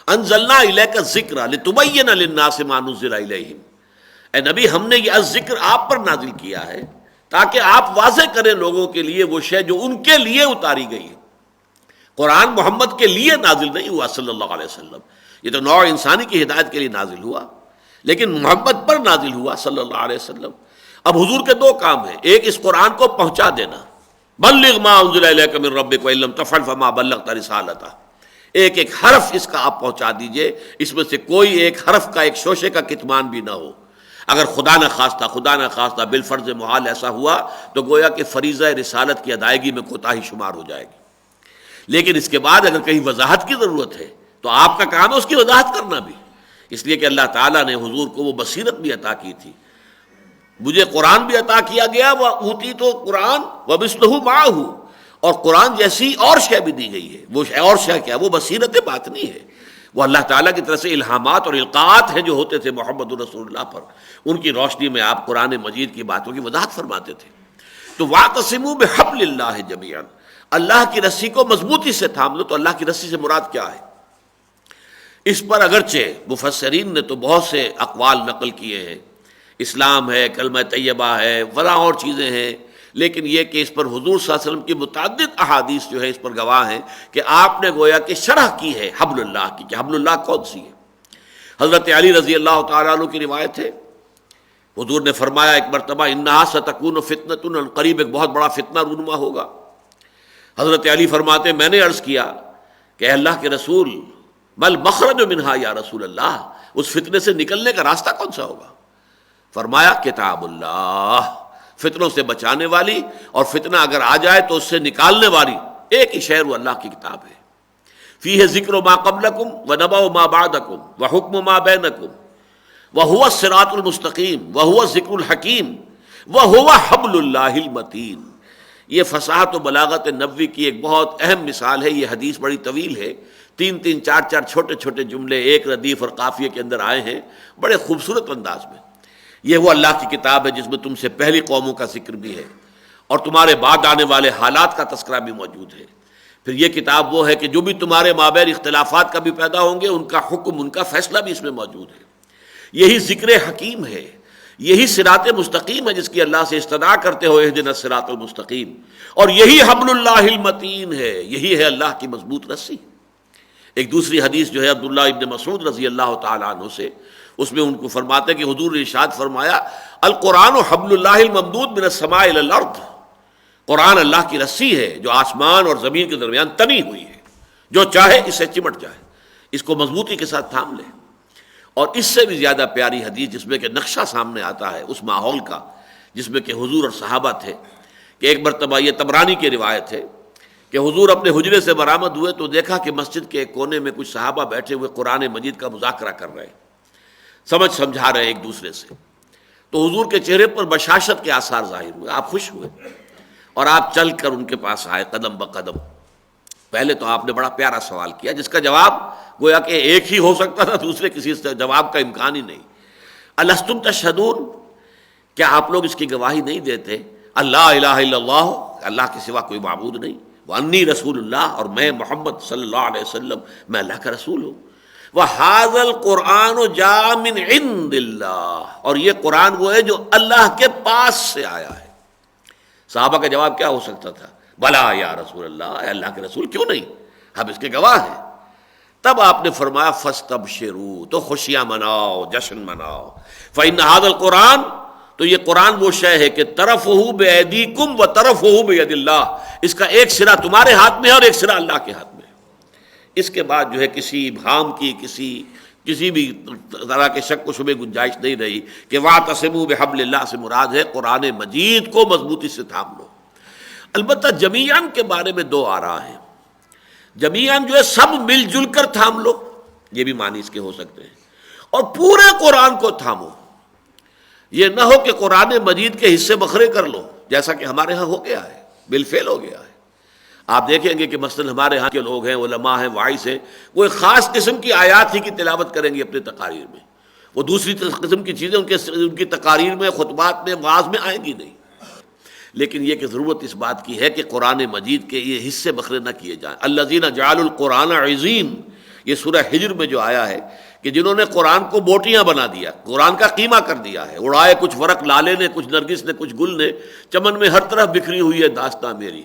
انزلنا الیک الذکر لتبین للناس ما نزل الیہم، اے نبی ہم نے یہ ذکر آپ پر نازل کیا ہے تاکہ آپ واضح کریں لوگوں کے لیے وہ شے جو ان کے لیے اتاری گئی ہے. قرآن محمد کے لیے نازل نہیں ہوا صلی اللہ علیہ وسلم، یہ تو نوع انسانی کی ہدایت کے لیے نازل ہوا، لیکن محمد پر نازل ہوا صلی اللہ علیہ وسلم. اب حضور کے 2 کام ہیں، ایک اس قرآن کو پہنچا دینا، بلغ ما انزل الیک من ربک وان لم تفعل فما بلغت رسالتہ، ایک ایک حرف اس کا آپ پہنچا دیجئے، اس میں سے کوئی ایک حرف کا، ایک شوشے کا کتمان بھی نہ ہو. اگر خدا نہ خواستہ بالفرض محال ایسا ہوا تو گویا کہ فریضہ رسالت کی ادائیگی میں کوتاہی شمار ہو جائے گی. لیکن اس کے بعد اگر کہیں وضاحت کی ضرورت ہے تو آپ کا کام ہے اس کی وضاحت کرنا بھی، اس لیے کہ اللہ تعالیٰ نے حضور کو وہ بصیرت بھی عطا کی تھی. مجھے قرآن بھی عطا کیا گیا، اوتی تو قرآن ومثلہ معہ، اور قرآن جیسی اور شے بھی دی گئی ہے. وہ اور شے کیا؟ وہ بصیرت باطنی ہے، وہ اللہ تعالیٰ کی طرف سے الہامات اور القاءات ہیں جو ہوتے تھے محمد رسول اللہ پر، ان کی روشنی میں آپ قرآن مجید کی باتوں کی وضاحت فرماتے تھے. تو واعتصموا بحبل اللہ جمیعا، اللہ کی رسی کو مضبوطی سے تھام لو. تو اللہ کی رسی سے مراد کیا ہے؟ اس پر اگرچہ مفسرین نے تو بہت سے اقوال نقل کیے ہیں، اسلام ہے، کلمہ طیبہ ہے، ولا اور چیزیں ہیں، لیکن یہ کہ اس پر حضور صلی اللہ علیہ وسلم کی متعدد احادیث جو ہے اس پر گواہ ہیں کہ آپ نے گویا کہ شرح کی ہے حبل اللہ کی، کہ حبل اللہ کون سی ہے. حضرت علی رضی اللہ تعالیٰ عنہ کی روایت ہے، حضور نے فرمایا ایک مرتبہ انہا ستکون فتنۃ، قریب ایک بہت بڑا فتنہ رونما ہوگا. حضرت علی فرماتے ہیں میں نے عرض کیا کہ اے اللہ کے رسول مل مخرج منہا یا رسول اللہ، اس فتنے سے نکلنے کا راستہ کون سا ہوگا؟ فرمایا کتاب اللہ، فتنوں سے بچانے والی اور فتنہ اگر آ جائے تو اس سے نکالنے والی ایک ہی شے وہ اللہ کی کتاب ہے۔ فیہ ذکر ما قبلکم ونبأ ما بعدکم وحکم ما بینکم وہو الصراط المستقیم وہو الذکر الحکیم وہو حبل اللہ المتین۔ یہ فصاحت و بلاغت نبوی کی ایک بہت اہم مثال ہے۔ یہ حدیث بڑی طویل ہے، 3 4 چھوٹے چھوٹے جملے ایک ردیف اور قافیے کے اندر آئے ہیں بڑے خوبصورت انداز میں۔ یہ وہ اللہ کی کتاب ہے جس میں تم سے پہلی قوموں کا ذکر بھی ہے اور تمہارے بعد آنے والے حالات کا تذکرہ بھی موجود ہے۔ پھر یہ کتاب وہ ہے کہ جو بھی تمہارے مابین اختلافات کبھی پیدا ہوں گے ان کا حکم، ان کا فیصلہ بھی اس میں موجود ہے۔ یہی ذکر حکیم ہے، یہی صراط مستقیم ہے جس کی اللہ سے استدعا کرتے ہو اہدنا الصراط المستقیم، اور یہی حبل اللہ المتین ہے، یہی ہے اللہ کی مضبوط رسی۔ ایک دوسری حدیث جو ہے عبداللہ ابن مسعود رضی اللہ تعالی عنہ سے، اس میں ان کو فرماتے ہیں کہ حضور نے ارشاد فرمایا القرآن حبل اللہ الممدود من السماء الی الارض، قرآن اللہ کی رسی ہے جو آسمان اور زمین کے درمیان تنی ہوئی ہے، جو چاہے اسے چمٹ جائے، اس کو مضبوطی کے ساتھ تھام لے۔ اور اس سے بھی زیادہ پیاری حدیث جس میں کہ نقشہ سامنے آتا ہے اس ماحول کا، جس میں کہ حضور اور صحابہ تھے، کہ ایک مرتبہ یہ طبرانی کی روایت ہے کہ حضور اپنے حجرے سے برآمد ہوئے تو دیکھا کہ مسجد کے ایک کونے میں کچھ صحابہ بیٹھے ہوئے قرآن مجید کا مذاکرہ کر رہے ہیں، سمجھا رہے ایک دوسرے سے۔ تو حضور کے چہرے پر بشاشت کے آثار ظاہر ہوئے، آپ خوش ہوئے اور آپ چل کر ان کے پاس آئے قدم بقدم۔ پہلے تو آپ نے بڑا پیارا سوال کیا جس کا جواب گویا کہ ایک ہی ہو سکتا تھا، دوسرے کسی سے جواب کا امکان ہی نہیں۔ الستم تشہدون، کیا آپ لوگ اس کی گواہی نہیں دیتے اللہ الہ الا اللہ، اللہ کے سوا کوئی معبود نہیں، وانی رسول اللہ، اور میں محمد صلی اللہ علیہ وسلم میں اللہ کا رسول ہوں، وَهَذَا الْقُرْآنُ جَاءَ مِنْ عِنْدِ اللَّهِ، اور یہ قرآن وہ ہے جو اللہ کے پاس سے آیا ہے۔ صحابہ کا جواب کیا ہو سکتا تھا؟ بلا یا رسول اللہ، اے اللہ کے رسول کیوں نہیں، ہم اس کے گواہ ہیں۔ تب آپ نے فرمایا فَاسْتَبْشِرُوا، تو خوشیاں مناؤ، جشن مناؤ، فَإِنَّ هَذَا الْقُرْآنَ، تو یہ قرآن وہ شے ہے کہ طرفہ بِأَيْدِيكُمْ وَطَرفہ بِيَدِ اللَّهِ، اس کا ایک سرا تمہارے ہاتھ میں ہے اور ایک سرا اللہ کے ہاتھ میں ہے۔ اس کے بعد جو ہے کسی ابہام کی، کسی بھی طرح کے شک و شبہ گنجائش نہیں رہی کہ وَاعْتَصِمُوا بِحَبْلِ اللَّهِ سے مراد ہے قرآن مجید کو مضبوطی سے تھام لو۔ البتہ جمیعاً کے بارے میں دو آراء ہیں۔ جمیعاً جو ہے سب مل جل کر تھام لو، یہ بھی معنی اس کے ہو سکتے ہیں، اور پورے قرآن کو تھامو۔ یہ نہ ہو کہ قرآن مجید کے حصے بکھرے کر لو، جیسا کہ ہمارے ہاں ہو گیا ہے، بالفعل ہو گیا ہے۔ آپ دیکھیں گے کہ مثلا ہمارے ہاں کے لوگ ہیں، علماء ہیں، واعظ ہیں، وہ ایک خاص قسم کی آیات ہی کی تلاوت کریں گے اپنے تقاریر میں، وہ دوسری قسم کی چیزیں ان کی تقاریر میں، خطبات میں، وعظ میں آئیں گی نہیں۔ لیکن یہ کہ ضرورت اس بات کی ہے کہ قرآن مجید کے یہ حصے بکھرے نہ کیے جائیں۔ الذین جعلوا القرآن عضین، یہ سورہ ہجر میں جو آیا ہے کہ جنہوں نے قرآن کو بوٹیاں بنا دیا، قرآن کا قیمہ کر دیا ہے، اڑائے کچھ ورق لالے نے، کچھ نرگس نے، کچھ گل نے، چمن میں ہر طرف بکھری ہوئی ہے داستاں میری،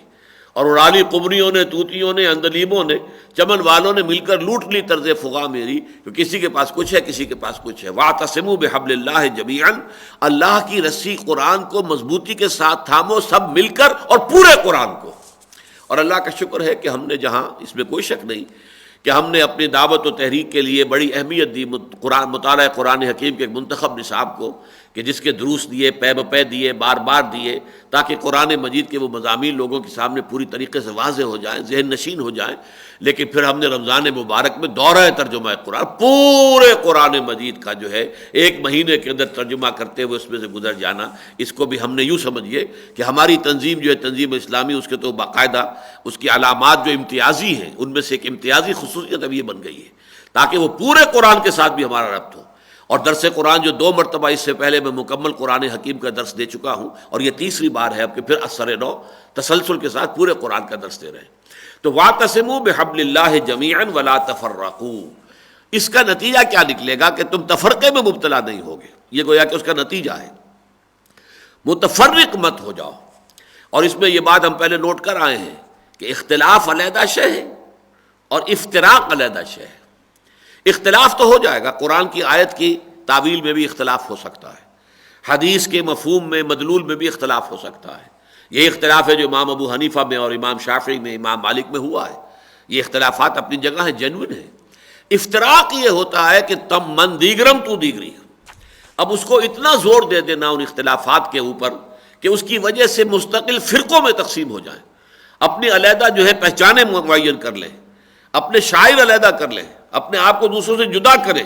اور اڑالی قمریوں نے، طوطیوں نے، اندلیبوں نے، چمن والوں نے مل کر لوٹ لی طرز فغاں میری، کہ کسی کے پاس کچھ ہے، کسی کے پاس کچھ ہے۔ وَاعْتَصِمُوا بِحَبْلِ اللَّهِ جَمِيعًا، اللہ کی رسی قرآن کو مضبوطی کے ساتھ تھامو، سب مل کر، اور پورے قرآن کو۔ اور اللہ کا شکر ہے کہ ہم نے جہاں، اس میں کوئی شک نہیں کہ ہم نے اپنی دعوت و تحریک کے لیے بڑی اہمیت دی مطالعہ قرآن حکیم کے ایک منتخب نصاب کو، کہ جس کے دروس دیے، پے بپے دیے، بار بار دیے، تاکہ قرآن مجید کے وہ مضامین لوگوں کے سامنے پوری طریقے سے واضح ہو جائیں، ذہن نشین ہو جائیں۔ لیکن پھر ہم نے رمضان مبارک میں دورہ ترجمہ قرآن، پورے قرآن مجید کا جو ہے ایک مہینے کے اندر ترجمہ کرتے ہوئے اس میں سے گزر جانا، اس کو بھی ہم نے یوں سمجھیے کہ ہماری تنظیم جو ہے تنظیم اسلامی، اس کے تو باقاعدہ اس کی علامات جو امتیازی ہیں، ان میں سے ایک امتیازی خصوصیت اب یہ بن گئی ہے تاکہ وہ پورے قرآن کے ساتھ بھی ہمارا ربط ہو۔ اور درس قرآن جو 2 مرتبہ اس سے پہلے میں مکمل قرآن حکیم کا درس دے چکا ہوں، اور یہ تیسری بار ہے اب کہ پھر اثر نو تسلسل کے ساتھ پورے قرآن کا درس دے رہے ہیں۔ تو وَاعْتَصِمُوا بِحَبْلِ اللَّهِ جَمِيعًا وَلَا تَفَرَّقُوا، اس کا نتیجہ کیا نکلے گا کہ تم تفرقے میں مبتلا نہیں ہوگے، یہ گویا کہ اس کا نتیجہ ہے۔ متفرق مت ہو جاؤ۔ اور اس میں یہ بات ہم پہلے نوٹ کر آئے ہیں کہ اختلاف علیحدہ شے ہے اور افتراق علیحدہ شے ہے۔ اختلاف تو ہو جائے گا، قرآن کی آیت کی تعویل میں بھی اختلاف ہو سکتا ہے، حدیث کے مفہوم میں، مدلول میں بھی اختلاف ہو سکتا ہے۔ یہ اختلاف ہے جو امام ابو حنیفہ میں اور امام شافعی میں، امام مالک میں ہوا ہے۔ یہ اختلافات اپنی جگہ ہیں، جینوئن ہیں، افتراق یہ ہوتا ہے کہ تم من دیگرم تو دیگری، اب اس کو اتنا زور دے دینا ان اختلافات کے اوپر کہ اس کی وجہ سے مستقل فرقوں میں تقسیم ہو جائیں، اپنی علیحدہ جو ہے پہچانیں معین کر لیں، اپنے شاعر علیحدہ کر لیں، اپنے آپ کو دوسروں سے جدا کریں،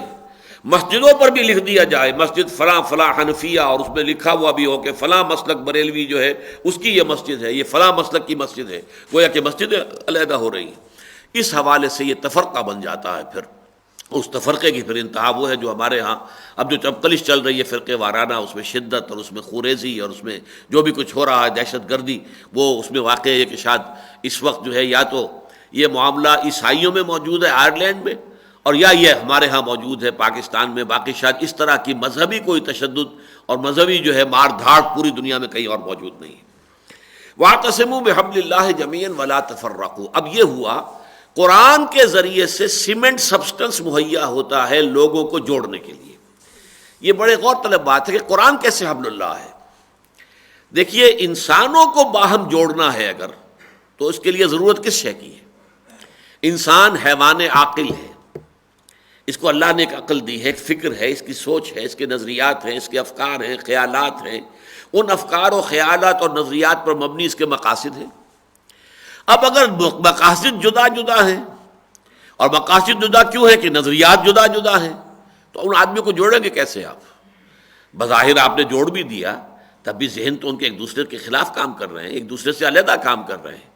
مسجدوں پر بھی لکھ دیا جائے مسجد فلاں فلاں حنفیہ، اور اس میں لکھا ہوا بھی ہو کہ فلاں مسلک بریلوی جو ہے اس کی یہ مسجد ہے، یہ فلاں مسلک کی مسجد ہے، گویا کہ مسجد علیحدہ ہو رہی ہیں۔ اس حوالے سے یہ تفرقہ بن جاتا ہے، پھر اس تفرقے کی پھر انتہا وہ ہے جو ہمارے ہاں اب جو چپکلش چل رہی ہے فرقے وارانہ، اس میں شدت اور اس میں خوریزی اور اس میں جو بھی کچھ ہو رہا ہے دہشت گردی، وہ اس میں واقع ہے کہ شاید اس وقت جو ہے یا تو یہ معاملہ عیسائیوں میں موجود ہے آئرلینڈ میں، اور یا یہ ہمارے ہاں موجود ہے پاکستان میں، باقی شاید اس طرح کی مذہبی کوئی تشدد اور مذہبی جو ہے مار دھاڑ پوری دنیا میں کہیں اور موجود نہیں ہے۔ وَاعْتَصِمُوا بِحَبْلِ اللَّهِ جَمِيعًا وَلَا تَفَرَّقُوا، اب یہ ہوا قرآن کے ذریعے سے سیمنٹ سبسٹنس مہیا ہوتا ہے لوگوں کو جوڑنے کے لیے۔ یہ بڑے غور طلب بات ہے کہ قرآن کیسے حبل اللہ ہے۔ دیکھیے انسانوں کو باہم جوڑنا ہے اگر، تو اس کے لیے ضرورت کس شے کی ہے؟ انسان حیوان عاقل ہے، اس کو اللہ نے ایک عقل دی ہے، ایک فکر ہے، اس کی سوچ ہے، اس کے نظریات ہیں، اس کے افکار ہیں، خیالات ہیں، ان افکار و خیالات اور نظریات پر مبنی اس کے مقاصد ہیں۔ اب اگر مقاصد جدا جدا ہیں، اور مقاصد جدا کیوں ہے کہ نظریات جدا جدا ہیں، تو ان آدمی کو جوڑیں گے کیسے آپ؟ بظاہر آپ نے جوڑ بھی دیا، تب بھی ذہن تو ان کے ایک دوسرے کے خلاف کام کر رہے ہیں، ایک دوسرے سے علیحدہ کام کر رہے ہیں۔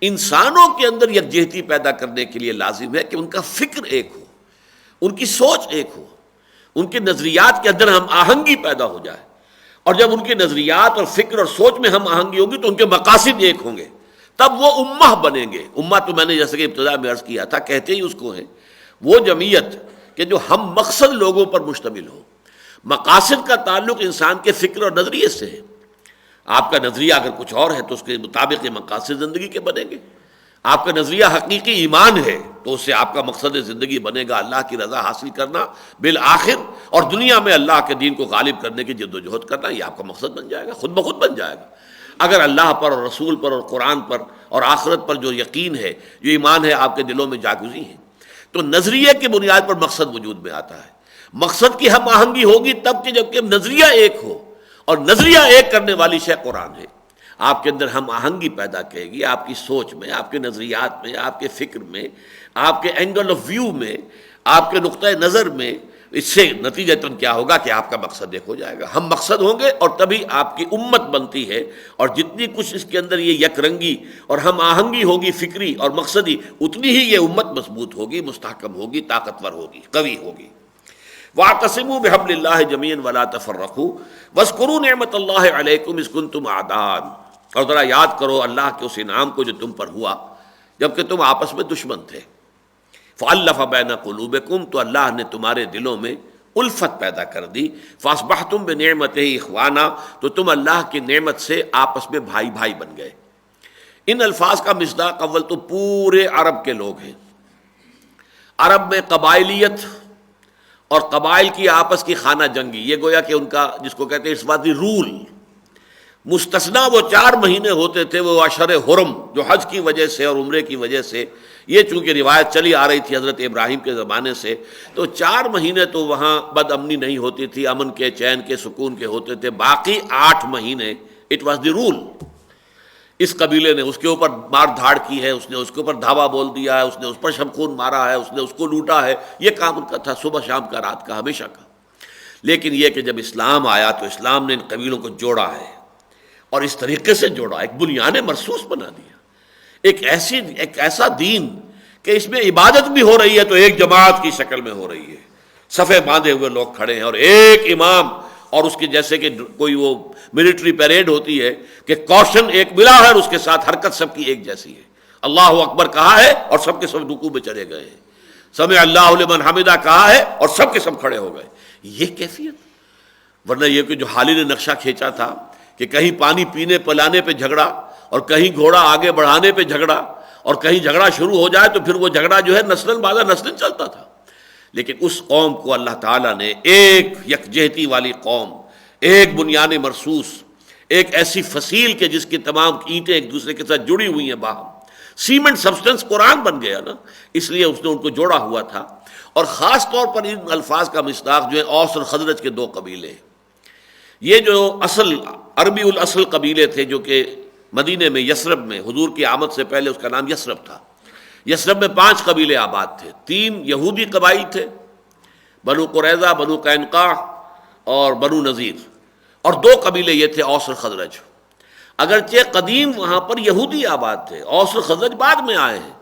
انسانوں کے اندر یکجہتی پیدا کرنے کے لیے لازم ہے کہ ان کا فکر ایک ہو، ان کی سوچ ایک ہو، ان کے نظریات کے اندر ہم آہنگی پیدا ہو جائے، اور جب ان کے نظریات اور فکر اور سوچ میں ہم آہنگی ہوگی تو ان کے مقاصد ایک ہوں گے، تب وہ امہ بنیں گے۔ امہ تو میں نے جیسے کہ ابتدا میں عرض کیا تھا، کہتے ہی اس کو ہے وہ جمعیت کہ جو ہم مقصد لوگوں پر مشتمل ہو۔ مقاصد کا تعلق انسان کے فکر اور نظریے سے ہے۔ آپ کا نظریہ اگر کچھ اور ہے تو اس کے مطابق یہ مقاصد زندگی کے بنیں گے۔ آپ کا نظریہ حقیقی ایمان ہے تو اس سے آپ کا مقصد زندگی بنے گا اللہ کی رضا حاصل کرنا بالآخر، اور دنیا میں اللہ کے دین کو غالب کرنے کی جد و جہد کرنا، یہ آپ کا مقصد بن جائے گا، خود بخود بن جائے گا۔ اگر اللہ پر اور رسول پر اور قرآن پر اور آخرت پر جو یقین ہے، جو ایمان ہے آپ کے دلوں میں جاگزی ہے، تو نظریے کی بنیاد پر مقصد وجود میں آتا ہے۔ مقصد کی ہم آہنگی ہوگی تب کہ جب کہ نظریہ ایک ہو، اور نظریہ ایک کرنے والی شے قرآن ہے۔ آپ کے اندر ہم آہنگی پیدا کرے گی، آپ کی سوچ میں، آپ کے نظریات میں، آپ کے فکر میں، آپ کے اینگل آف ویو میں، آپ کے نقطۂ نظر میں۔ اس سے نتیجتاً کیا ہوگا کہ آپ کا مقصد ایک ہو جائے گا، ہم مقصد ہوں گے، اور تبھی آپ کی امت بنتی ہے۔ اور جتنی کچھ اس کے اندر یہ یک رنگی اور ہم آہنگی ہوگی فکری اور مقصدی، اتنی ہی یہ امت مضبوط ہوگی، مستحکم ہوگی، طاقتور ہوگی، قوی ہوگی۔ وَاعْتَصِمُوا بِحَبْلِ اللَّهِ جَمِيعًا وَلَا تَفَرَّقُوا وَاذْكُرُوا نِعْمَةَ اللَّهِ عَلَيْكُمْ إِذْ كُنْتُمْ أَعْدَاءً، اور ذرا یاد کرو اللہ کے اس انعام کو جو تم پر ہوا جبکہ تم آپس میں دشمن تھے۔ فَأَلَّفَ بَيْنَ قُلُوبِكُمْ، تو اللہ نے تمہارے دلوں میں الفت پیدا کر دی۔ فَأَصْبَحْتُمْ بِنِعْمَتِهِ إِخْوَانًا، تو تم اللہ کی نعمت سے آپس میں بھائی بھائی بن گئے۔ ان الفاظ کا مصداق اول تو پورے عرب کے لوگ ہیں۔ عرب میں قبائلیت اور قبائل کی آپس کی خانہ جنگی، یہ گویا کہ ان کا جس کو کہتے ہیں اس بات رول، مستثنا وہ 4 مہینے ہوتے تھے، وہ اشہر حرم جو حج کی وجہ سے اور عمرے کی وجہ سے، یہ چونکہ روایت چلی آ رہی تھی حضرت ابراہیم کے زمانے سے، تو 4 مہینے تو وہاں بد امنی نہیں ہوتی تھی، امن کے، چین کے، سکون کے ہوتے تھے۔ باقی 8 مہینے اٹ واز دی رول۔ اس قبیلے نے اس کے اوپر مار دھاڑ کی ہے، اس نے اس کے اوپر دھاوا بول دیا ہے، اس نے اس پر شمخون مارا ہے، اس نے اس کو لوٹا ہے، یہ کام ان کا تھا، صبح شام کا، رات کا، ہمیشہ کا۔ لیکن یہ کہ جب اسلام آیا تو اسلام نے ان قبیلوں کو جوڑا ہے، اور اس طریقے سے جوڑا، ایک بنیاد مرصوص بنا دیا، ایک ایسا دین کہ اس میں عبادت بھی ہو رہی ہے تو ایک جماعت کی شکل میں ہو رہی ہے، صفے باندھے ہوئے لوگ کھڑے ہیں، اور ایک امام، اور اس کی جیسے کہ کوئی وہ ملٹری پیریڈ ہوتی ہے کہ کوشن ایک ملا ہے اور اس کے ساتھ حرکت سب کی ایک جیسی ہے۔ اللہ اکبر کہا ہے اور سب کے سب رکوع میں چلے گئے ہیں، سمع اللہ لمن حمدہ کہا ہے اور سب کے سب کھڑے ہو گئے۔ یہ کیفیت، ورنہ یہ کہ جو حالی نے نقشہ کھینچا تھا کہ کہیں پانی پینے پلانے پہ جھگڑا، اور کہیں گھوڑا آگے بڑھانے پہ جھگڑا، اور کہیں جھگڑا شروع ہو جائے تو پھر وہ جھگڑا جو ہے نسلاً بعد نسلاً چلتا تھا۔ لیکن اس قوم کو اللہ تعالیٰ نے ایک یکجہتی والی قوم، ایک بنیاد مرصوص، ایک ایسی فصیل کہ جس کی تمام اینٹیں ایک دوسرے کے ساتھ جڑی ہوئی ہیں باہم، سیمنٹ سبسٹنس قرآن بن گیا نا، اس لیے اس نے ان کو جوڑا ہوا تھا۔ اور خاص طور پر ان الفاظ کا مصداق جو ہے اوس اور خزرج کے دو قبیلے ہیں۔ یہ جو اصل عربی الاصل قبیلے تھے جو کہ مدینے میں یثرب میں حضور کی آمد سے پہلے اس کا نام یثرب تھا، یثرب میں 5 قبیلے آباد تھے، 3 یہودی قبائل تھے، بنو قریظہ، بنو قینقاع اور بنو نذیر، اور 2 قبیلے یہ تھے اوس اور خزرج۔ اگرچہ قدیم وہاں پر یہودی آباد تھے، اوس اور خزرج بعد میں آئے ہیں۔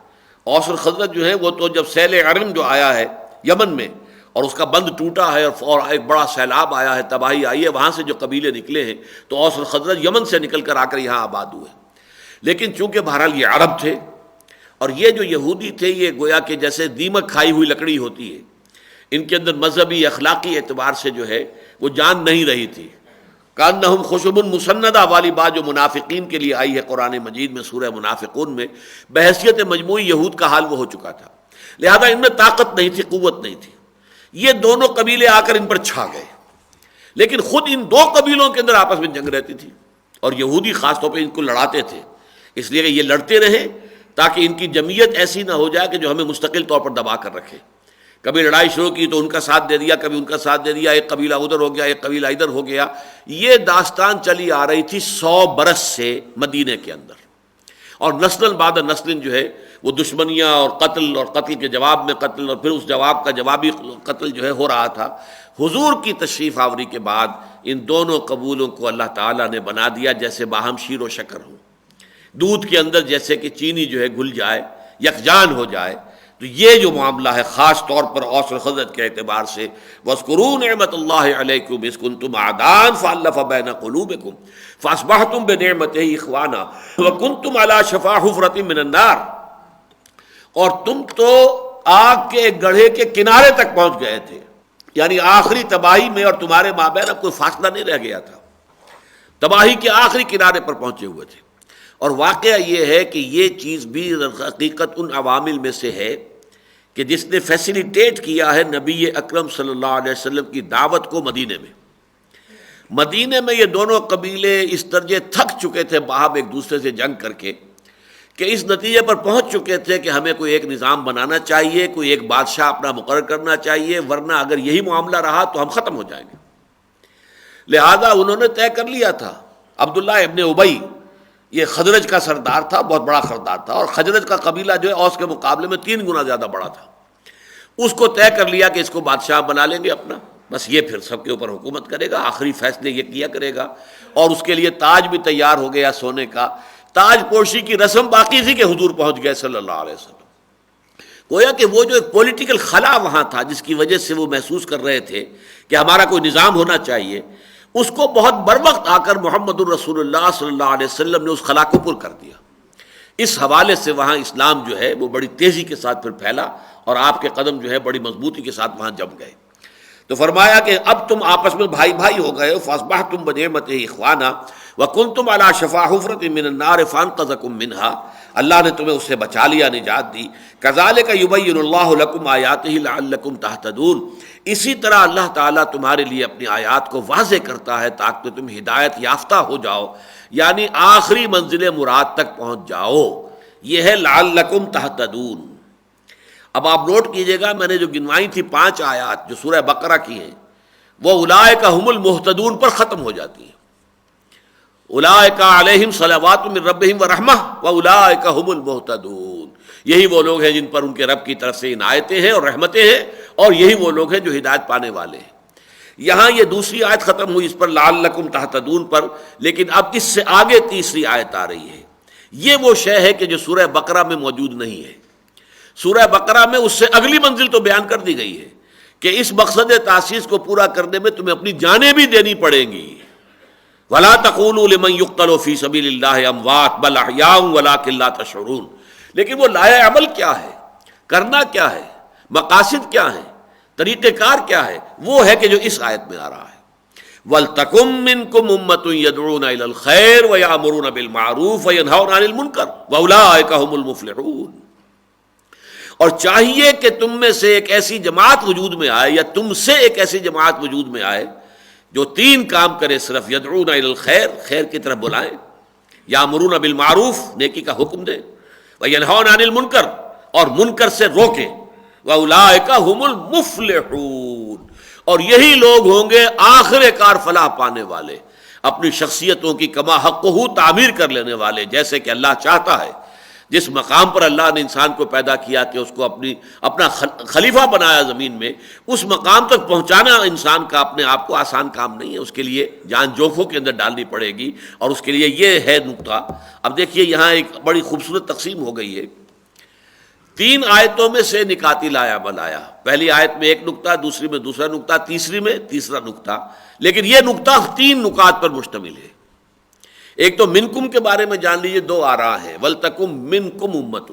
اوس اور خزرج جو ہے وہ تو جب سیل عرم جو آیا ہے یمن میں اور اس کا بند ٹوٹا ہے اور ایک بڑا سیلاب آیا ہے، تباہی آئی ہے، وہاں سے جو قبیلے نکلے ہیں تو اوس اور خزرج یمن سے نکل کر آ کر یہاں آباد ہوئے۔ لیکن چونکہ بہرحال یہ عرب تھے، اور یہ جو یہودی تھے یہ گویا کہ جیسے دیمک کھائی ہوئی لکڑی ہوتی ہے، ان کے اندر مذہبی اخلاقی اعتبار سے جو ہے وہ جان نہیں رہی تھی۔ کانہم خشب مسندہ والی بات جو منافقین کے لیے آئی ہے قرآن مجید میں سورہ منافقون میں، بحیثیت مجموعی یہود کا حال وہ ہو چکا تھا، لہذا ان میں طاقت نہیں تھی، قوت نہیں تھی۔ یہ دونوں قبیلے آ کر ان پر چھا گئے، لیکن خود ان 2 قبیلوں کے اندر آپس میں جنگ رہتی تھی، اور یہودی خاص طور پہ ان کو لڑاتے تھے، اس لیے کہ یہ لڑتے رہے تاکہ ان کی جمعیت ایسی نہ ہو جائے کہ جو ہمیں مستقل طور پر دبا کر رکھے۔ کبھی لڑائی شروع کی تو ان کا ساتھ دے دیا، کبھی ان کا ساتھ دے دیا، ایک قبیلہ ادھر ہو گیا، ایک قبیلہ ادھر ہو گیا۔ یہ داستان چلی آ رہی تھی 100 برس سے مدینے کے اندر، اور نسل بعد نسل جو ہے وہ دشمنیاں اور قتل کے جواب میں قتل، اور پھر اس جواب کا جوابی قتل جو ہے ہو رہا تھا۔ حضور کی تشریف آوری کے بعد ان دونوں قبیلوں کو اللہ تعالیٰ نے بنا دیا جیسے باہم شیر و شکر ہو، دودھ کے اندر جیسے کہ چینی جو ہے گھل جائے، یکجان ہو جائے۔ تو یہ جو معاملہ ہے خاص طور پر اوس اور خزرج کے اعتبار سے، وَاذْكُرُوا نِعْمَتَ اللَّهِ عَلَيْكُمْ إِذْ كُنْتُمْ أَعْدَاءً فَأَلَّفَ بَيْنَ قُلُوبِكُمْ فَأَصْبَحْتُمْ بِنِعْمَتِهِ إِخْوَانًا وَكُنْتُمْ عَلَى شَفَا حُفْرَةٍ مِّنَ النَّارِ، اور تم تو آگ کے گڑھے کے کنارے تک پہنچ گئے تھے، یعنی آخری تباہی میں، اور تمہارے مابین اب کوئی فاصلہ نہیں رہ گیا تھا، تباہی کے آخری کنارے پر پہنچے ہوئے تھے۔ اور واقعہ یہ ہے کہ یہ چیز بھی حقیقت ان عوامل میں سے ہے کہ جس نے فیسیلیٹیٹ کیا ہے نبی اکرم صلی اللہ علیہ وسلم کی دعوت کو مدینے میں یہ دونوں قبیلے اس درجے تھک چکے تھے باہم ایک دوسرے سے جنگ کر کے کہ اس نتیجے پر پہنچ چکے تھے کہ ہمیں کوئی ایک نظام بنانا چاہیے، کوئی ایک بادشاہ اپنا مقرر کرنا چاہیے، ورنہ اگر یہی معاملہ رہا تو ہم ختم ہو جائیں گے۔ لہذا انہوں نے طے کر لیا تھا۔ عبداللہ ابن ابی یہ خزرج کا سردار تھا، بہت بڑا سردار تھا، اور خزرج کا قبیلہ جو ہے اوس کے مقابلے میں 3 گنا زیادہ بڑا تھا۔ اس کو طے کر لیا کہ اس کو بادشاہ بنا لیں گے اپنا، بس یہ پھر سب کے اوپر حکومت کرے گا، آخری فیصلے یہ کیا کرے گا۔ اور اس کے لیے تاج بھی تیار ہو گیا سونے کا، تاج پوشی کی رسم باقی تھی کہ حضور پہنچ گئے صلی اللہ علیہ وسلم۔ گویا کہ وہ جو ایک پولیٹیکل خلا وہاں تھا جس کی وجہ سے وہ محسوس کر رہے تھے کہ ہمارا کوئی نظام ہونا چاہیے، اس کو بہت بروقت آ کر محمد الرسول اللہ صلی اللہ علیہ وسلم نے اس خلا کو پر کر دیا۔ اس حوالے سے وہاں اسلام جو ہے وہ بڑی تیزی کے ساتھ پھر پھیلا، اور آپ کے قدم جو ہے بڑی مضبوطی کے ساتھ وہاں جم گئے۔ تو فرمایا کہ اب تم آپس میں بھائی بھائی ہو گئے ہو، فَأَصْبَحْتُمْ بِنِعْمَتِهِ إِخْوَانًا وَكُنْتُمْ عَلَى شَفَا حُفْرَةٍ مِّنَ النَّارِ فَأَنقَذَكُم مِّنْهَا، اللہ نے تمہیں اس سے بچا لیا، نجات دی۔ كَذَلِكَ يُبَيِّنُ اللَّهُ لَكُمْ آيَاتِهِ لَعَلَّكُمْ تَهْتَدُونَ، اسی طرح اللہ تعالیٰ تمہارے لیے اپنی آیات کو واضح کرتا ہے تاکہ تم ہدایت یافتہ ہو جاؤ، یعنی آخری منزل مراد تک پہنچ جاؤ۔ یہ ہے لَعَلَّكُمْ تَهْتَدُونَ۔ اب آپ نوٹ کیجئے گا، میں نے جو گنوائی تھی 5 آیات جو سورہ بقرہ کی ہیں، وہ اولئک ھم المہتدون پر ختم ہو جاتی ہیں۔ اولئک علیہم صلوات من ربہم ورحمہ واولئک ھم المہتدون، یہی وہ لوگ ہیں جن پر ان کے رب کی طرف سے عنایتیں ہیں اور رحمتیں ہیں، اور یہی وہ لوگ ہیں جو ہدایت پانے والے ہیں۔ یہاں یہ دوسری آیت ختم ہوئی اس پر لعلکم تہتدون پر، لیکن اب اس سے آگے تیسری آیت آ رہی ہے۔ یہ وہ شے ہے کہ جو سورہ بقرہ میں موجود نہیں ہے۔ سورہ بقرہ میں اس سے اگلی منزل تو بیان کر دی گئی ہے کہ اس مقصد تاسیس کو پورا کرنے میں تمہیں اپنی جانیں بھی دینی پڑیں گی۔ وَلَا تَقُولُوا لِمَن يُقْتَلُ فِي سَبِيلِ اللَّهِ أَمْوَاتٌ بَلْ أَحْيَاءٌ وَلَٰكِن لَّا تَشْعُرُونَ، لیکن وہ لائے عمل کیا ہے، کرنا کیا ہے، مقاصد کیا ہیں، طریقہ کار کیا ہے، وہ ہے کہ جو اس آیت میں آ رہا ہے۔ وَلْتَكُن مِّنكُمْ أُمَّةٌ يَدْعُونَ إِلَى الْخَيْرِ وَيَأْمُرُونَ بِالْمَعْرُوفِ وَيَنْهَوْنَ عَنِ الْمُنكَرِ وَأُولَٰئِكَ هُمُ الْمُفْلِحُونَ، اور چاہیے کہ تم میں سے ایک ایسی جماعت وجود میں آئے، یا تم سے ایک ایسی جماعت وجود میں آئے جو 3 کام کرے صرف، یدعون الی الخیر، خیر کی طرف بلائیں، یامرون بالمعروف، نیکی کا حکم دے، وَيَنْهَوْنَ عَنِ الْمُنْكَرِ، اور منکر سے روکیں، وَأُولَٰئِكَ هُمُ الْمُفْلِحُونَ، اور یہی لوگ ہوں گے آخر کار فلاح پانے والے، اپنی شخصیتوں کی کما حقہ تعمیر کر لینے والے، جیسے کہ اللہ چاہتا ہے۔ جس مقام پر اللہ نے انسان کو پیدا کیا کہ اس کو اپنا خلیفہ بنایا زمین میں، اس مقام تک پہنچانا انسان کا اپنے آپ کو آسان کام نہیں ہے، اس کے لیے جان جوکھوں کے اندر ڈالنی پڑے گی، اور اس کے لیے یہ ہے نقطہ۔ اب دیکھیے یہاں ایک بڑی خوبصورت تقسیم ہو گئی ہے، 3 آیتوں میں سے نکاتی لایا بلایا، پہلی آیت میں ایک نقطہ، دوسری میں دوسرا نقطہ، تیسری میں تیسرا نقطہ، لیکن یہ نقطہ 3 نکات پر مشتمل ہے۔ ایک تو منکم کے بارے میں جان لیجیے 2 آراء ہیں، ولتکم منکم امۃ،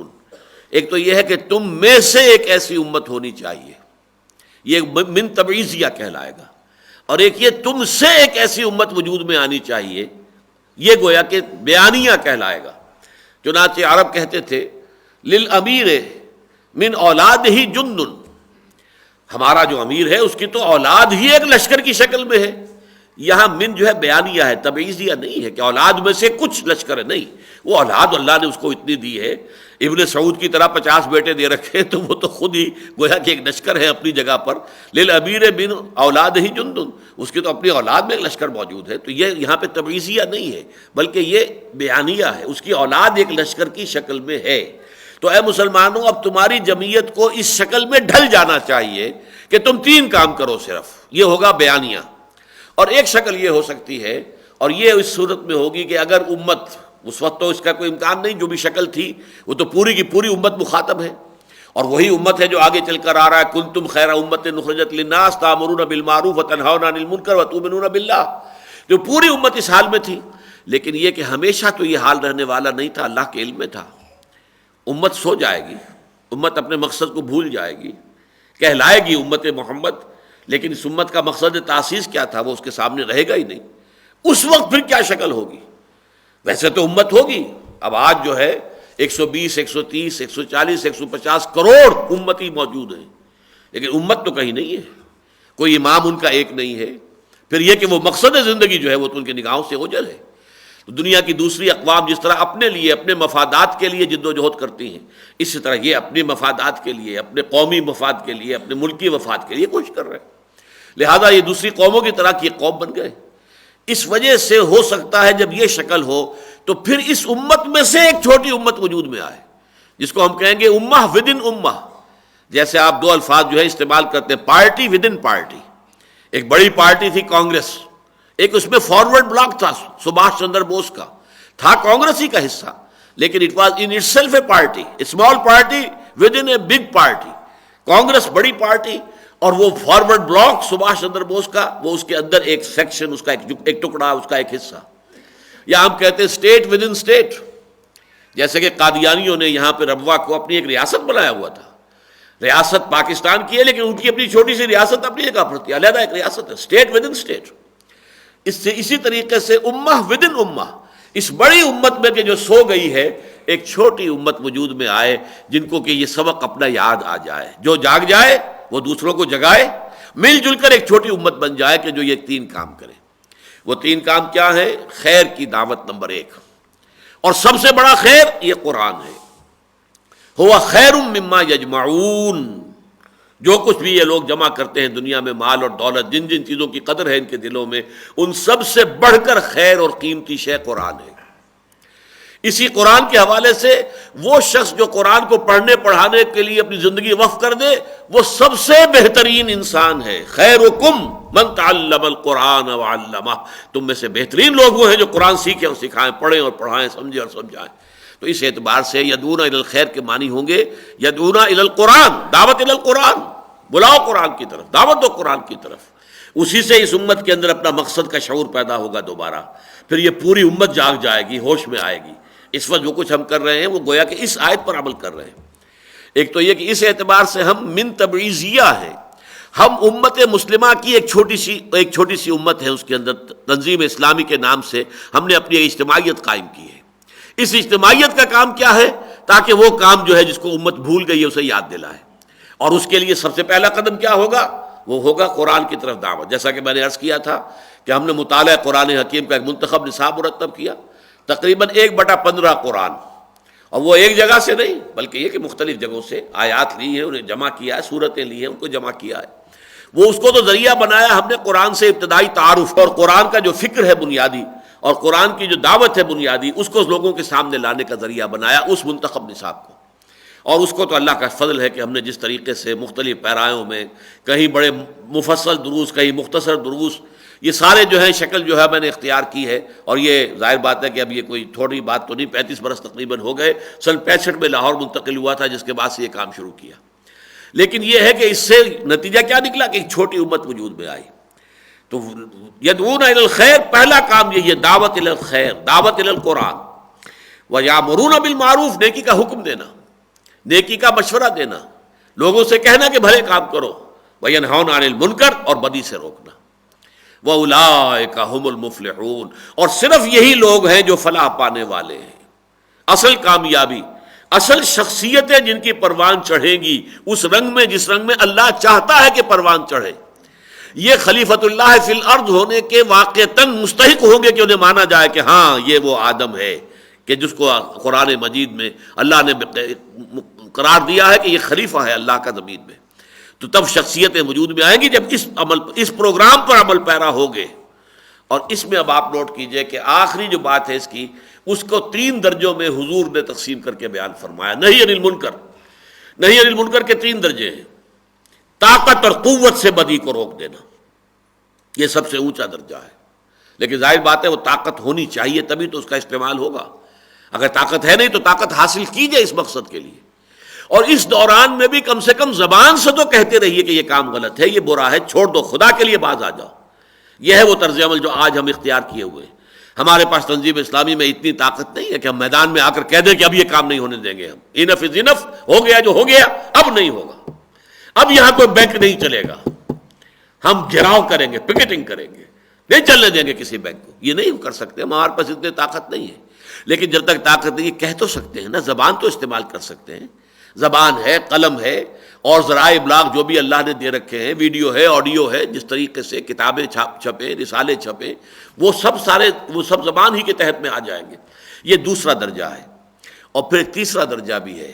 ایک تو یہ ہے کہ تم میں سے ایک ایسی امت ہونی چاہیے، یہ من تبعیضیہ کہلائے گا، اور ایک یہ تم سے ایک ایسی امت وجود میں آنی چاہیے، یہ گویا کہ بیانیہ کہلائے گا۔ چنانچہ عرب کہتے تھے للامیر من اولاد ہی جند، ہمارا جو امیر ہے اس کی تو اولاد ہی ایک لشکر کی شکل میں ہے۔ یہاں من جو ہے بیانیہ ہے، تبعیضیہ نہیں ہے کہ اولاد میں سے کچھ لشکر ہے، نہیں، وہ اولاد اللہ نے اس کو اتنی دی ہے، ابن سعود کی طرح 50 بیٹے دے رکھے تو وہ تو خود ہی گویا کہ ایک لشکر ہے اپنی جگہ پر۔ للامیر من اولاد ہی جند، اس کی تو اپنی اولاد میں ایک لشکر موجود ہے، تو یہ یہاں پہ تبعیضیہ نہیں ہے بلکہ یہ بیانیہ ہے، اس کی اولاد ایک لشکر کی شکل میں ہے۔ تو اے مسلمانوں، اب تمہاری جمعیت کو اس شکل میں ڈھل جانا چاہیے کہ تم 3 کام کرو صرف، یہ ہوگا بیانیہ۔ اور ایک شکل یہ ہو سکتی ہے، اور یہ اس صورت میں ہوگی کہ اگر امت، اس وقت تو اس کا کوئی امکان نہیں، جو بھی شکل تھی وہ تو پوری کی پوری امت مخاطب ہے، اور وہی امت ہے جو آگے چل کر آ رہا ہے کنتم خیر امت اخرجت للناس تأمرون بالمعروف وتنہون عن المنکر وتؤمنون باللہ، جو پوری امت اس حال میں تھی۔ لیکن یہ کہ ہمیشہ تو یہ حال رہنے والا نہیں تھا، اللہ کے علم میں تھا۔ امت سو جائے گی، امت اپنے مقصد کو بھول جائے گی، کہلائے گی امت محمد، لیکن اس امت کا مقصد تاسیس کیا تھا وہ اس کے سامنے رہے گا ہی نہیں۔ اس وقت پھر کیا شکل ہوگی؟ ویسے تو امت ہوگی، اب آج جو ہے 120 130 140 150 کروڑ امتی موجود ہیں، لیکن امت تو کہیں نہیں ہے، کوئی امام ان کا ایک نہیں ہے۔ پھر یہ کہ وہ مقصد زندگی جو ہے وہ تو ان کے نگاہوں سے اوجھل ہے۔ تو دنیا کی دوسری اقوام جس طرح اپنے لیے، اپنے مفادات کے لیے جد و جہد کرتی ہیں، اسی طرح یہ اپنے مفادات کے لیے، اپنے قومی مفاد کے لیے، اپنے ملکی مفاد کے لیے کوشش کر رہے ہیں، لہذا یہ دوسری قوموں کی طرح کی ایک قوم بن گئے۔ اس وجہ سے ہو سکتا ہے جب یہ شکل ہو تو پھر اس امت میں سے ایک چھوٹی امت وجود میں آئے، جس کو ہم کہیں گے امہ ودن امہ۔ جیسے آپ 2 الفاظ جو ہے استعمال کرتے ہیں، پارٹی ودن پارٹی۔ ایک بڑی پارٹی تھی کانگریس، ایک اس میں فارورڈ بلاک تھا سبھاش چندر بوس کا، تھا کانگریس ہی کا حصہ، لیکن it was in it self a party, small party with in a big party. Congress بڑی پارٹی اور وہ فارورڈ بلاک سبھاش چندر بوس کا، وہ اس کے اندر ایک سیکشن، اس کا ایک ٹکڑا، اس کا ایک حصہ۔ یا ہم کہتے ہیں اسٹیٹ ود ان اسٹیٹ، جیسے کہ قادیانیوں نے یہاں پہ ربوہ کو اپنی ایک ریاست بنایا ہوا تھا، ریاست پاکستان کی ہے لیکن ان کی اپنی چھوٹی سی ریاست اپنی جگہ پر تھی، علیحدہ ایک ریاست ہے، اسٹیٹ ود ان اسٹیٹ۔ اسی طریقے سے امہ ودن امہ، اس بڑی امت میں کہ جو سو گئی ہے، ایک چھوٹی امت وجود میں آئے جن کو کہ یہ سبق اپنا یاد آ جائے، جو جاگ جائے وہ دوسروں کو جگائے، مل جل کر ایک چھوٹی امت بن جائے کہ جو یہ 3 کام کرے۔ وہ 3 کام کیا ہے؟ خیر کی دعوت نمبر 1، اور سب سے بڑا خیر یہ قرآن ہے۔ ہوا خیر مما یجمعون، جو کچھ بھی یہ لوگ جمع کرتے ہیں دنیا میں، مال اور دولت، جن جن چیزوں کی قدر ہے ان کے دلوں میں، ان سب سے بڑھ کر خیر اور قیمتی شے قرآن ہے۔ اسی قرآن کے حوالے سے وہ شخص جو قرآن کو پڑھنے پڑھانے کے لیے اپنی زندگی وقف کر دے، وہ سب سے بہترین انسان ہے۔ خیرکم من تعلم القرآن وعلمہ، تم میں سے بہترین لوگ وہ ہیں جو قرآن سیکھیں اور سکھائیں، پڑھیں اور پڑھائیں، سمجھیں اور سمجھائیں۔ تو اس اعتبار سے یدعون الی الخیر کے معنی ہوں گے یدعون الی القرآن، دعوت الی القرآن، بلاؤ قرآن کی طرف، دعوت دو قرآن کی طرف۔ اسی سے اس امت کے اندر اپنا مقصد کا شعور پیدا ہوگا دوبارہ، پھر یہ پوری امت جاگ جائے گی، ہوش میں آئے گی۔ اس وقت جو کچھ ہم کر رہے ہیں وہ گویا کہ اس آیت پر عمل کر رہے ہیں۔ ایک تو یہ کہ اس اعتبار سے ہم من تبعیضیہ ہیں، ہم امت مسلمہ کی ایک چھوٹی سی امت ہے، اس کے اندر تنظیم اسلامی کے نام سے ہم نے اپنی اجتماعیت قائم کی ہے۔ اس اجتماعیت کا کام کیا ہے؟ تاکہ وہ کام جو ہے جس کو امت بھول گئی ہے اسے یاد دلائے، اور اس کے لیے سب سے پہلا قدم کیا ہوگا؟ وہ ہوگا قرآن کی طرف دعوت۔ جیسا کہ میں نے عرض کیا تھا کہ ہم نے مطالعہ قرآن حکیم کا ایک منتخب نصاب مرتب کیا، تقریباً 1/15 قرآن، اور وہ ایک جگہ سے نہیں بلکہ یہ کہ مختلف جگہوں سے آیات لی ہیں، انہیں جمع کیا ہے، صورتیں لی ہیں، ان کو جمع کیا ہے. وہ اس کو تو ذریعہ بنایا ہم نے قرآن سے ابتدائی تعارف اور قرآن کا جو فکر ہے بنیادی اور قرآن کی جو دعوت ہے بنیادی، اس کو لوگوں کے سامنے لانے کا ذریعہ بنایا اس منتخب نصاب کو. اور اس کو تو اللہ کا فضل ہے کہ ہم نے جس طریقے سے مختلف پیرایوں میں کہیں بڑے مفصل دروس، کہیں مختصر دروس، یہ سارے جو ہیں شکل جو ہے میں نے اختیار کی ہے. اور یہ ظاہر بات ہے کہ اب یہ کوئی تھوڑی بات تو نہیں، 35 برس تقریباً ہو گئے. سن 65 میں لاہور منتقل ہوا تھا، جس کے بعد سے یہ کام شروع کیا. لیکن یہ ہے کہ اس سے نتیجہ کیا نکلا کہ ایک چھوٹی امت وجود میں آئی. تو یدعون الی الخیر، پہلا کام یہ دعوت الی الخیر، دعوت الی القرآن. ویامرون بالمعروف، نیکی کا حکم دینا، نیکی کا مشورہ دینا، لوگوں سے کہنا کہ بھلے کام کرو. وینہون عن المنکر، اور بدی سے روکنا. وَأُولَٰئِكَ هُمُ الْمُفْلِحُونَ، اور صرف یہی لوگ ہیں جو فلاح پانے والے ہیں. اصل کامیابی، اصل شخصیتیں جن کی پروان چڑھیں گی اس رنگ میں جس رنگ میں اللہ چاہتا ہے کہ پروان چڑھے، یہ خلیفۃ اللہ فی الارض ہونے کے واقعتاً مستحق ہوں گے کہ انہیں مانا جائے کہ ہاں یہ وہ آدم ہے کہ جس کو قرآن مجید میں اللہ نے قرار دیا ہے کہ یہ خلیفہ ہے اللہ کا زمین میں. تو تب شخصیتیں وجود میں آئیں گی جب اس پروگرام پر عمل پیرا ہوگے. اور اس میں اب آپ نوٹ کیجئے کہ آخری جو بات ہے اس کو 3 درجوں میں حضور نے تقسیم کر کے بیان فرمایا. نہی عن المنکر، نہی عن المنکر کے 3 درجے ہیں. طاقت اور قوت سے بدی کو روک دینا، یہ سب سے اونچا درجہ ہے. لیکن ظاہر بات ہے وہ طاقت ہونی چاہیے تبھی تو اس کا استعمال ہوگا. اگر طاقت ہے نہیں تو طاقت حاصل کیجئے اس مقصد کے لیے. اور اس دوران میں بھی کم سے کم زبان سے تو کہتے رہیے کہ یہ کام غلط ہے، یہ برا ہے، چھوڑ دو، خدا کے لیے باز آ جاؤ. یہ ہے وہ طرز عمل جو آج ہم اختیار کیے ہوئے ہیں. ہمارے پاس تنظیم اسلامی میں اتنی طاقت نہیں ہے کہ ہم میدان میں آ کر کہہ دیں کہ اب یہ کام نہیں ہونے دیں گے. ہم انف از انف، ہو گیا جو ہو گیا، اب نہیں ہوگا. اب یہاں کوئی بینک نہیں چلے گا، ہم گھیراؤ کریں گے، پکیٹنگ کریں گے، نہیں چلنے دیں گے کسی بینک کو. یہ نہیں کر سکتے، ہمارے پاس اتنی طاقت نہیں ہے. لیکن جب تک طاقت نہیں، کہہ تو سکتے ہیں نا، زبان تو استعمال کر سکتے ہیں. زبان ہے، قلم ہے، اور ذرائع ابلاغ جو بھی اللہ نے دے رکھے ہیں، ویڈیو ہے، آڈیو ہے، جس طریقے سے کتابیں چھپیں، رسالے چھپیں، وہ سب زبان ہی کے تحت میں آ جائیں گے. یہ دوسرا درجہ ہے. اور پھر تیسرا درجہ بھی ہے.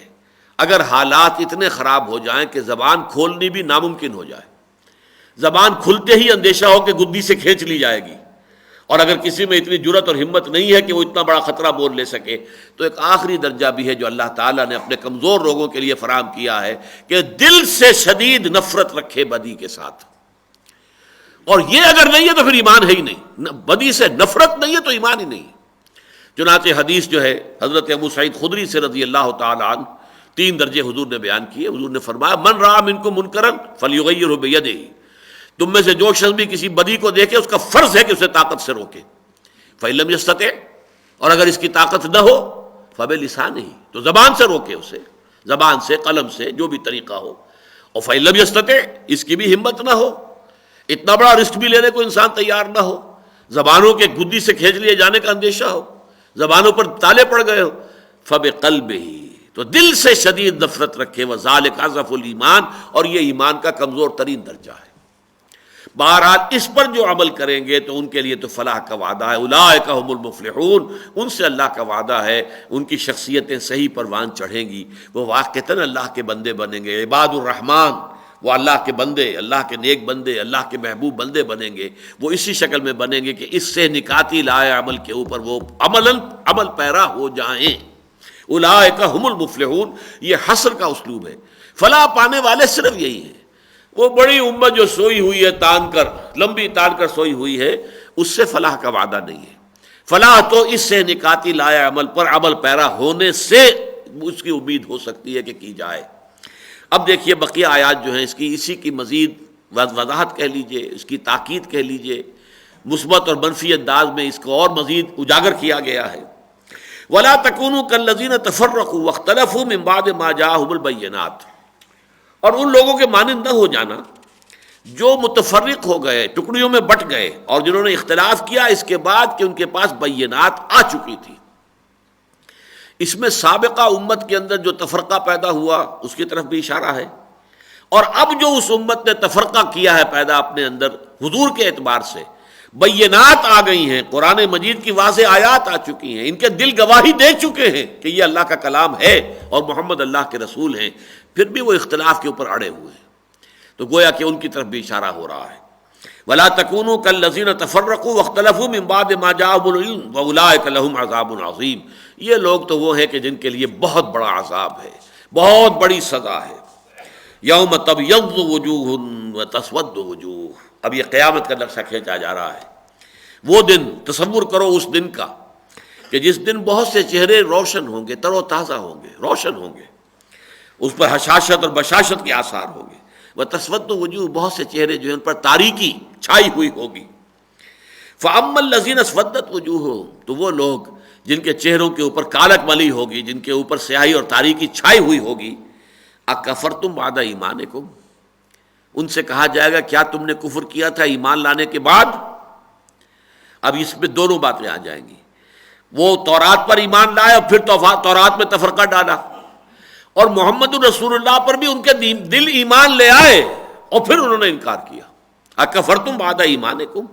اگر حالات اتنے خراب ہو جائیں کہ زبان کھولنی بھی ناممکن ہو جائے، زبان کھلتے ہی اندیشہ ہو کہ گدی سے کھینچ لی جائے گی، اور اگر کسی میں اتنی جرت اور ہمت نہیں ہے کہ وہ اتنا بڑا خطرہ مول لے سکے، تو ایک آخری درجہ بھی ہے جو اللہ تعالیٰ نے اپنے کمزور لوگوں کے لیے فراہم کیا ہے کہ دل سے شدید نفرت رکھے بدی کے ساتھ. اور یہ اگر نہیں ہے تو پھر ایمان ہے ہی نہیں. بدی سے نفرت نہیں ہے تو ایمان ہی نہیں. چنانچہ حدیث جو ہے حضرت ابو سعید خدری سے رضی اللہ تعالیٰ عنہ 3 درجے حضور نے بیان کیے. حضور نے فرمایا من رأى منکم منکرا فلیغیرہ بیدہ، تم میں سے جو شخص بھی کسی بدی کو دیکھے اس کا فرض ہے کہ اسے طاقت سے روکے. فإن لم يستطع، اور اگر اس کی طاقت نہ ہو فبلسانہ، تو زبان سے روکے اسے، زبان سے، قلم سے، جو بھی طریقہ ہو. اور فإن لم يستطع، اس کی بھی ہمت نہ ہو، اتنا بڑا رسک بھی لینے کو انسان تیار نہ ہو، زبانوں کے گدی سے کھینچ لیے جانے کا اندیشہ ہو، زبانوں پر تالے پڑ گئے ہو، فبقلبہ، تو دل سے شدید نفرت رکھے. وذالک اضعف الایمان، اور یہ ایمان کا کمزور ترین درجہ ہے. بہرحال اس پر جو عمل کریں گے تو ان کے لیے تو فلاح کا وعدہ ہے. اولئک هم المفلحون، ان سے اللہ کا وعدہ ہے، ان کی شخصیتیں صحیح پروان چڑھیں گی، وہ واقعتاً اللہ کے بندے بنیں گے. عباد الرحمن، وہ اللہ کے بندے، اللہ کے نیک بندے، اللہ کے محبوب بندے بنیں گے. وہ اسی شکل میں بنیں گے کہ اس سے نکاتی لائے عمل کے اوپر وہ عمل پیرا ہو جائیں. اولئک هم المفلحون، یہ حصر کا اسلوب ہے. فلاح پانے والے صرف یہی ہیں. وہ بڑی امت جو سوئی ہوئی ہے تان کر، لمبی تان کر سوئی ہوئی ہے، اس سے فلاح کا وعدہ نہیں ہے. فلاح تو اس سے نکاتی لائے عمل پر عمل پیرا ہونے سے اس کی امید ہو سکتی ہے کہ کی جائے. اب دیکھیے بقیہ آیات جو ہیں اسی کی مزید وضاحت کہہ لیجئے، اس کی تاکید کہہ لیجئے، مثبت اور منفی انداز میں اس کو اور مزید اجاگر کیا گیا ہے. وَلَا تَكُونُوا كَالَّذِينَ تَفَرَّقُوا وَاخْتَلَفُوا مِن بَعْدِ مَا جَاءَهُمُ الْبَيِّنَاتُ، اور ان لوگوں کے مانند نہ ہو جانا جو متفرق ہو گئے، ٹکڑیوں میں بٹ گئے، اور جنہوں نے اختلاف کیا اس کے بعد کہ ان کے پاس بینات آ چکی تھی. اس میں سابقہ امت کے اندر جو تفرقہ پیدا ہوا اس کی طرف بھی اشارہ ہے، اور اب جو اس امت نے تفرقہ کیا ہے پیدا اپنے اندر حضور کے اعتبار سے، بینات آ گئی ہیں، قرآن مجید کی واضح آیات آ چکی ہیں، ان کے دل گواہی دے چکے ہیں کہ یہ اللہ کا کلام ہے اور محمد اللہ کے رسول ہیں، پھر بھی وہ اختلاف کے اوپر اڑے ہوئے ہیں۔ تو گویا کہ ان کی طرف بھی اشارہ ہو رہا ہے، وَلَا تَكُونُوا كَالَّذِينَ تَفَرَّقُوا وَاخْتَلَفُوا مِن بَعْدِ مَا جَاءَهُمُ الْعِلْمُ وَأُولَٰئِكَ لَهُمْ عَذَابٌ عَظِيمٌ۔ یہ لوگ تو وہ ہیں کہ جن کے لیے بہت بڑا عذاب ہے، بہت بڑی سزا ہے۔ یوم تبیض وجوہ وتسود وجوہ، اب یہ قیامت کا نقشہ کھینچا جا رہا ہے۔ وہ دن، تصور کرو اس دن کا کہ جس دن بہت سے چہرے روشن ہوں گے، تر و تازہ ہوں گے، روشن ہوں گے، اس پر حشاشت اور بشاشت کے آثار ہوں گے۔ وتسود وجوہ، بہت سے چہرے جو ہیں ان پر تاریکی چھائی ہوئی ہوگی۔ فَأَمَّا الَّذِينَ اسْوَدَّتْ وُجُوهُهُمْ، تو وہ لوگ جن کے چہروں کے اوپر کالک ملی ہوگی، جن کے اوپر سیاہی اور تاریکی چھائی ہوئی ہوگی، اکفرتم بعد ایمانکم، ان سے کہا جائے گا کیا تم نے کفر کیا تھا ایمان لانے کے بعد؟ اب اس میں دونوں باتیں آ جائیں گی۔ وہ تورات پر ایمان لائے اور پھر تورات میں تفرقہ ڈالا، اور محمد رسول اللہ پر بھی ان کے دل ایمان لے آئے اور پھر انہوں نے انکار کیا۔ اکفرتم بعد ایمانکم،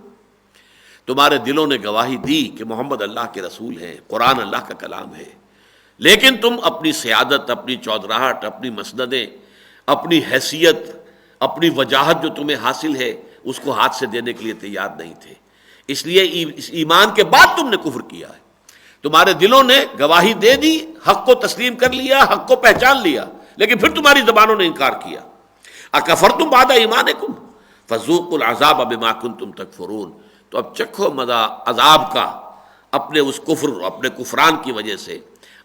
تمہارے دلوں نے گواہی دی کہ محمد اللہ کے رسول ہیں، قرآن اللہ کا کلام ہے، لیکن تم اپنی سیادت، اپنی چودراہٹ، اپنی مسندیں، اپنی حیثیت، اپنی وجاہت جو تمہیں حاصل ہے اس کو ہاتھ سے دینے کے لیے تیار نہیں تھے، اس لیے اس ایمان کے بعد تم نے کفر کیا ہے۔ تمہارے دلوں نے گواہی دے دی، حق کو تسلیم کر لیا، حق کو پہچان لیا، لیکن پھر تمہاری زبانوں نے انکار کیا۔ اکفرتم بعد ایمانکم فذوقوا العذاب بما کنتم تکفرون، تو اب چکھو مزہ عذاب کا اپنے اس کفر، اپنے کفران کی وجہ سے۔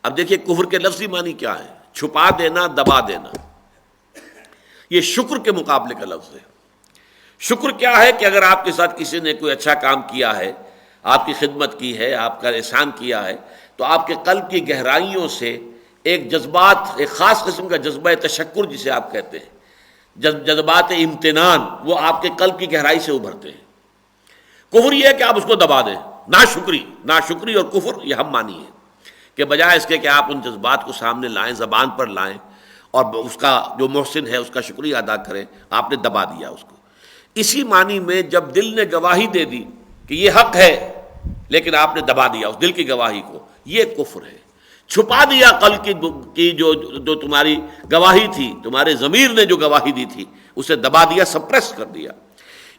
اب دیکھیے کفر کے لفظی معنی کیا ہے؟ چھپا دینا، دبا دینا۔ یہ شکر کے مقابلے کا لفظ ہے۔ شکر کیا ہے کہ اگر آپ کے ساتھ کسی نے کوئی اچھا کام کیا ہے، آپ کی خدمت کی ہے، آپ کا احسان کیا ہے، تو آپ کے قلب کی گہرائیوں سے ایک جذبات، ایک خاص قسم کا جذبہ تشکر جسے آپ کہتے ہیں، جذبات امتنان، وہ آپ کے قلب کی گہرائی سے ابھرتے ہیں۔ کفر یہ ہے کہ آپ اس کو دبا دیں، ناشکری اور کفر یہ ہم مانی ہے، کہ بجائے اس کے کہ آپ ان جذبات کو سامنے لائیں، زبان پر لائیں اور اس کا جو محسن ہے اس کا شکریہ ادا کریں، آپ نے دبا دیا اس کو۔ اسی معنی میں جب دل نے گواہی دے دی کہ یہ حق ہے لیکن آپ نے دبا دیا اس دل کی گواہی کو، یہ کفر ہے۔ چھپا دیا قلب کی جو تمہاری گواہی تھی، تمہارے ضمیر نے جو گواہی دی تھی اسے دبا دیا، سپریس کر دیا۔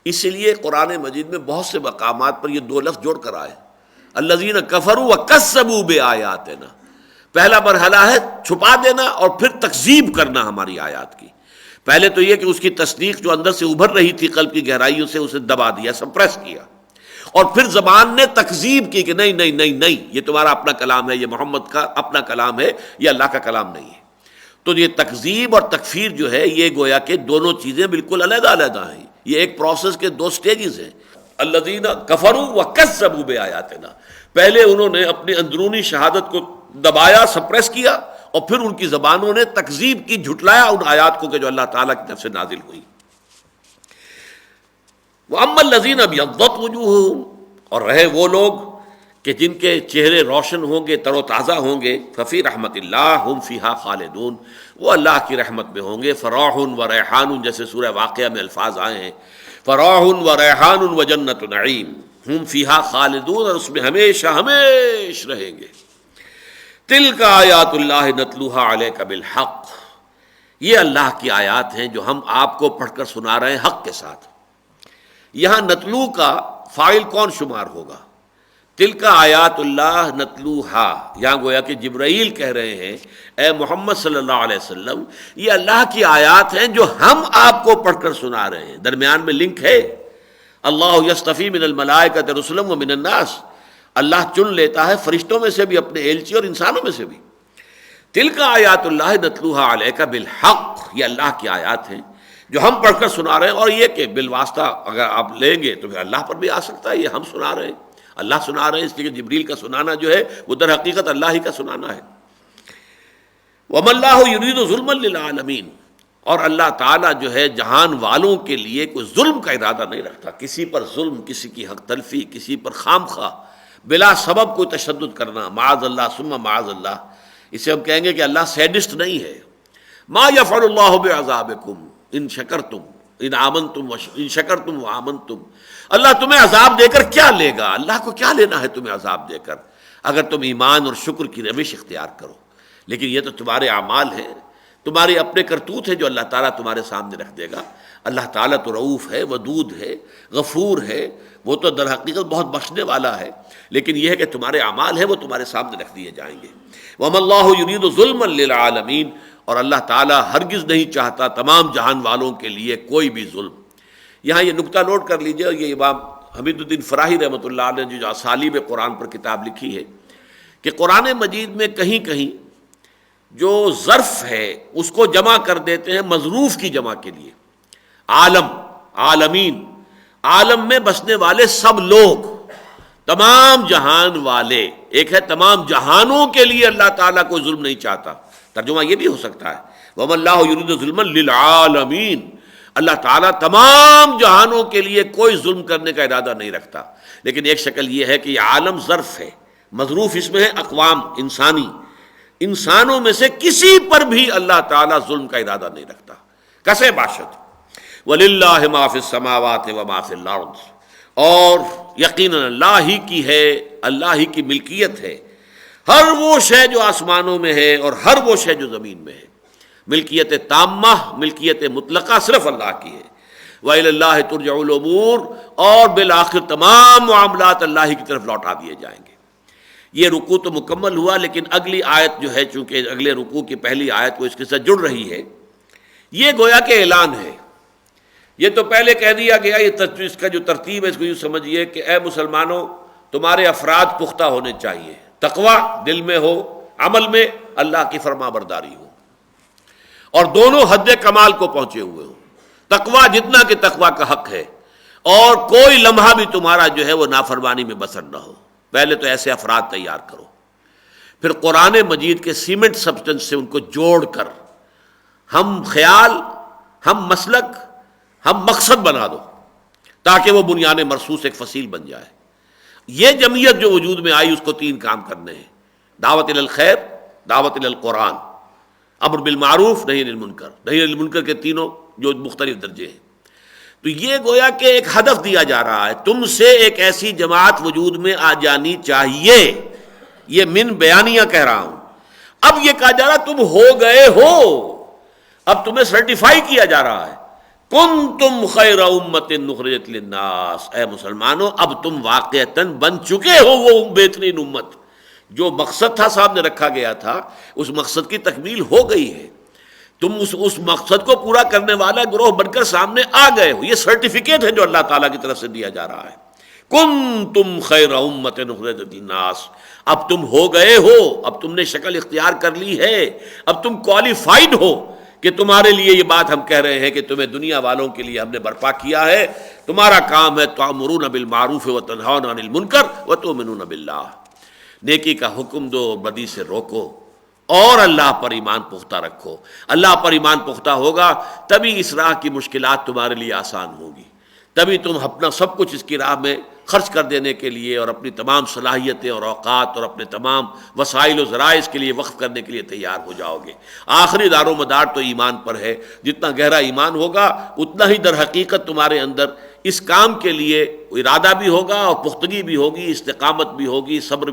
اسی لیے قرآن مجید میں بہت سے مقامات پر یہ دو لفظ جوڑ کر آئے، الذین کفروا وکذبوا بآیاتنا۔ پہلا مرحلہ ہے چھپا دینا اور پھر تکذیب کرنا ہماری آیات کی۔ پہلے تو یہ کہ اس کی تصدیق جو اندر سے ابھر رہی تھی قلب کی گہرائیوں سے، اسے دبا دیا، سپریس کیا، اور پھر زبان نے تکذیب کی کہ نہیں نہیں نہیں نہیں، یہ تمہارا اپنا کلام ہے، یہ محمد کا اپنا کلام ہے، یہ اللہ کا کلام نہیں ہے۔ تو یہ تکذیب اور تکفیر جو ہے یہ گویا کہ دونوں چیزیں بالکل علیحدہ علیحدہ ہیں، یہ ایک پروسیس کے دو سٹیجز ہیں۔ الذین کفروا وکذبوا بآیاتنا، پہلے انہوں نے اپنی اندرونی شہادت کو دبایا، سپریس کیا، اور پھر ان کی زبانوں نے تکذیب کی، جھٹلایا ان آیات کو کہ جو اللہ تعالیٰ کی طرف سے نازل ہوئی۔ وَأَمَّا الَّذِينَ ابْيَضَّتْ وُجُوهُهُمْ، اور رہے وہ لوگ کہ جن کے چہرے روشن ہوں گے، تر و تازہ ہوں گے، ففی رحمت اللہ ہم فیہا خالدون، وہ اللہ کی رحمت میں ہوں گے۔ فراح و ریحان، جیسے سورہ واقعہ میں الفاظ آئے ہیں، فراح و ریحان و جنت نعیم ہم فیہا خالدون، اور اس میں ہمیشہ ہمیش رہیں گے۔ تلک آیات اللہ نتلوہا علیک بالحق، یہ اللہ کی آیات ہیں جو ہم آپ کو پڑھ کر سنا رہے ہیں حق کے ساتھ۔ یہاں نتلو کا فاعل کون شمار ہوگا؟ تلک آیات اللہ نتلوہا، یہاں گویا کہ جبرائیل کہہ رہے ہیں اے محمد صلی اللہ علیہ وسلم یہ اللہ کی آیات ہیں جو ہم آپ کو پڑھ کر سنا رہے ہیں۔ درمیان میں لنک ہے، اللہ یصطفی من الملائکۃ رسلا ومن الناس، اللہ چن لیتا ہے فرشتوں میں سے بھی اپنے ایلچی اور انسانوں میں سے بھی۔ تلک آیات اللہ نتلوہا علیک بالحق، یہ اللہ کی آیات ہیں جو ہم پڑھ کر سنا رہے ہیں، اور یہ کہ بالواسطہ اگر آپ لیں گے تو پھر اللہ پر بھی آ سکتا ہے، یہ ہم سنا رہے ہیں، اللہ سنا رہے ہیں، اس لیے کہ جبریل کا سنانا جو ہے وہ در حقیقت اللہ ہی کا سنانا ہے۔ وَمَا اللَّهُ يُرِيدُ ظُلْمًا لِلْعَالَمِينَ، اور اللہ تعالیٰ جو ہے جہان والوں کے لیے کوئی ظلم کا ارادہ نہیں رکھتا، کسی پر ظلم، کسی کی حق تلفی، کسی پر خام خواہ بلا سبب کوئی تشدد کرنا، معاذ اللہ ثم معاذ اللہ، اسے ہم کہیں گے کہ اللہ سیڈسٹ نہیں ہے۔ ما یفعل اللہ بعذابکم ان شکرتم، ان آمنتم ان شکرتم وآمنتم، اللہ تمہیں عذاب دے کر کیا لے گا؟ اللہ کو کیا لینا ہے تمہیں عذاب دے کر، اگر تم ایمان اور شکر کی روش اختیار کرو۔ لیکن یہ تو تمہارے اعمال ہیں، تمہارے اپنے کرتوت ہیں جو اللہ تعالیٰ تمہارے سامنے رکھ دے گا۔ اللہ تعالیٰ تو رؤوف ہے، ودود ہے، غفور ہے، وہ تو در حقیقت بہت بخشنے والا ہے، لیکن یہ ہے کہ تمہارے اعمال ہیں وہ تمہارے سامنے رکھ دیے جائیں گے۔ وَمَا اللَّهُ يُرِيدُ ظُلْمًا لِلْعَالَمِينَ، اور اللہ تعالیٰ ہرگز نہیں چاہتا تمام جہان والوں کے لیے کوئی بھی ظلم۔ یہاں یہ نکتہ نوٹ کر لیجئے، یہ امام حمید الدین فراہی رحمۃ اللہ علیہ نے جو اسالیب قرآن پر کتاب لکھی ہے کہ قرآن مجید میں کہیں کہیں جو ظرف ہے اس کو جمع کر دیتے ہیں مظروف کی جمع کے لیے، عالم، عالمین، عالم میں بسنے والے سب لوگ، تمام جہان والے، ایک ہے تمام جہانوں کے لیے اللہ تعالیٰ کوئی ظلم نہیں چاہتا، ترجمہ یہ بھی ہو سکتا ہے وَمَا اللَّهُ يُرِيدُ ظُلْمًا لِلْعَالَمِينَ، اللہ تعالیٰ تمام جہانوں کے لیے کوئی ظلم کرنے کا ارادہ نہیں رکھتا۔ لیکن ایک شکل یہ ہے کہ یہ عالم ظرف ہے، مظروف اس میں ہے اقوام، انسانی، انسانوں میں سے کسی پر بھی اللہ تعالیٰ ظلم کا ارادہ نہیں رکھتا، کسے باشد۔ وَلِلَّهِ مَا فِي السَّمَاوَاتِ وَمَا فِي الْأَرْضِ، اور یقیناً اللہ ہی کی ہے، اللہ ہی کی ملکیت ہے ہر وہ شے جو آسمانوں میں ہے اور ہر وہ شے جو زمین میں ہے۔ ملکیت تامہ، ملکیت مطلقہ صرف اللہ کی ہے۔ وَإِلَى اللَّهِ تُرْجَعُ الْأُمُورُ، اور بالآخر تمام معاملات اللہ ہی کی طرف لوٹا دیے جائیں گے۔ یہ رکوع تو مکمل ہوا، لیکن اگلی آیت جو ہے چونکہ اگلے رکوع کی پہلی آیت وہ اس کے ساتھ جڑ رہی ہے، یہ گویا کہ اعلان ہے۔ یہ تو پہلے کہہ دیا گیا، یہ اس کا جو ترتیب ہے اس کو یوں سمجھیے کہ اے مسلمانوں تمہارے افراد پختہ ہونے چاہیے، تقویٰ دل میں ہو، عمل میں اللہ کی فرما برداری ہو، اور دونوں حد کمال کو پہنچے ہوئے ہوں۔ تقویٰ جتنا کہ تقویٰ کا حق ہے، اور کوئی لمحہ بھی تمہارا جو ہے وہ نافرمانی میں بسر نہ ہو۔ پہلے تو ایسے افراد تیار کرو، پھر قرآن مجید کے سیمنٹ سبسٹنس سے ان کو جوڑ کر ہم خیال، ہم مسلک، ہم مقصد بنا دو، تاکہ وہ بنیان مرصوص ایک فصیل بن جائے۔ یہ جمعیت جو وجود میں آئی اس کو تین کام کرنے ہیں: دعوت الی الخیر، دعوت الی القرآن، امر بالمعروف، نہی عن المنکر۔ نہی عن المنکر کے تینوں جو مختلف درجے ہیں، تو یہ گویا کہ ایک ہدف دیا جا رہا ہے، تم سے ایک ایسی جماعت وجود میں آ جانی چاہیے۔ یہ من بیانیہ کہہ رہا ہوں۔ اب یہ کہا جا رہا تم ہو گئے ہو، اب تمہیں سرٹیفائی کیا جا رہا ہے، کنتم خیر امۃ اخرجت للناس، اے مسلمانوں اب تم واقعتاً بن چکے ہو وہ بہترین امت۔ جو مقصد تھا سامنے رکھا گیا تھا، اس مقصد کی تکمیل ہو گئی ہے، تم اس مقصد کو پورا کرنے والا گروہ بن کر سامنے آ گئے ہو۔ یہ سرٹیفکیٹ ہے جو اللہ تعالیٰ کی طرف سے دیا جا رہا ہے، کنتم خیر امۃ اخرجت للناس، اب تم ہو گئے ہو، اب تم نے شکل اختیار کر لی ہے، اب تم کوالیفائڈ ہو کہ تمہارے لیے یہ بات ہم کہہ رہے ہیں کہ تمہیں دنیا والوں کے لیے ہم نے برپا کیا ہے۔ تمہارا کام ہے تأمرون بالمعروف وتنہون عن المنکر وتؤمنون باللہ، نیکی کا حکم دو، بدی سے روکو، اور اللہ پر ایمان پختہ رکھو۔ اللہ پر ایمان پختہ ہوگا تبھی اس راہ کی مشکلات تمہارے لیے آسان ہوگی، تبھی تم اپنا سب کچھ اس کی راہ میں خرچ کر دینے کے لیے اور اپنی تمام صلاحیتیں اور اوقات اور اپنے تمام وسائل و ذرائع اس کے لیے وقف کرنے کے لیے تیار ہو جاؤ گے۔ آخری دار و مدار تو ایمان پر ہے، جتنا گہرا ایمان ہوگا اتنا ہی در حقیقت تمہارے اندر اس کام کے لیے ارادہ بھی ہوگا اور پختگی بھی ہوگی، استقامت بھی ہوگی، صبر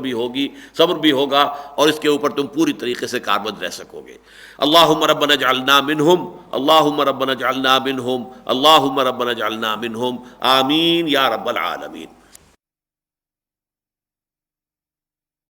بھی ہوگا، اور اس کے اوپر تم پوری طریقے سے کاربند رہ سکو گے۔ اللہم ربنا اجعلنا منہم، اللہم ربنا اجعلنا منہم، اللہم ربنا اجعلنا منہم، آمین یا رب العالمین۔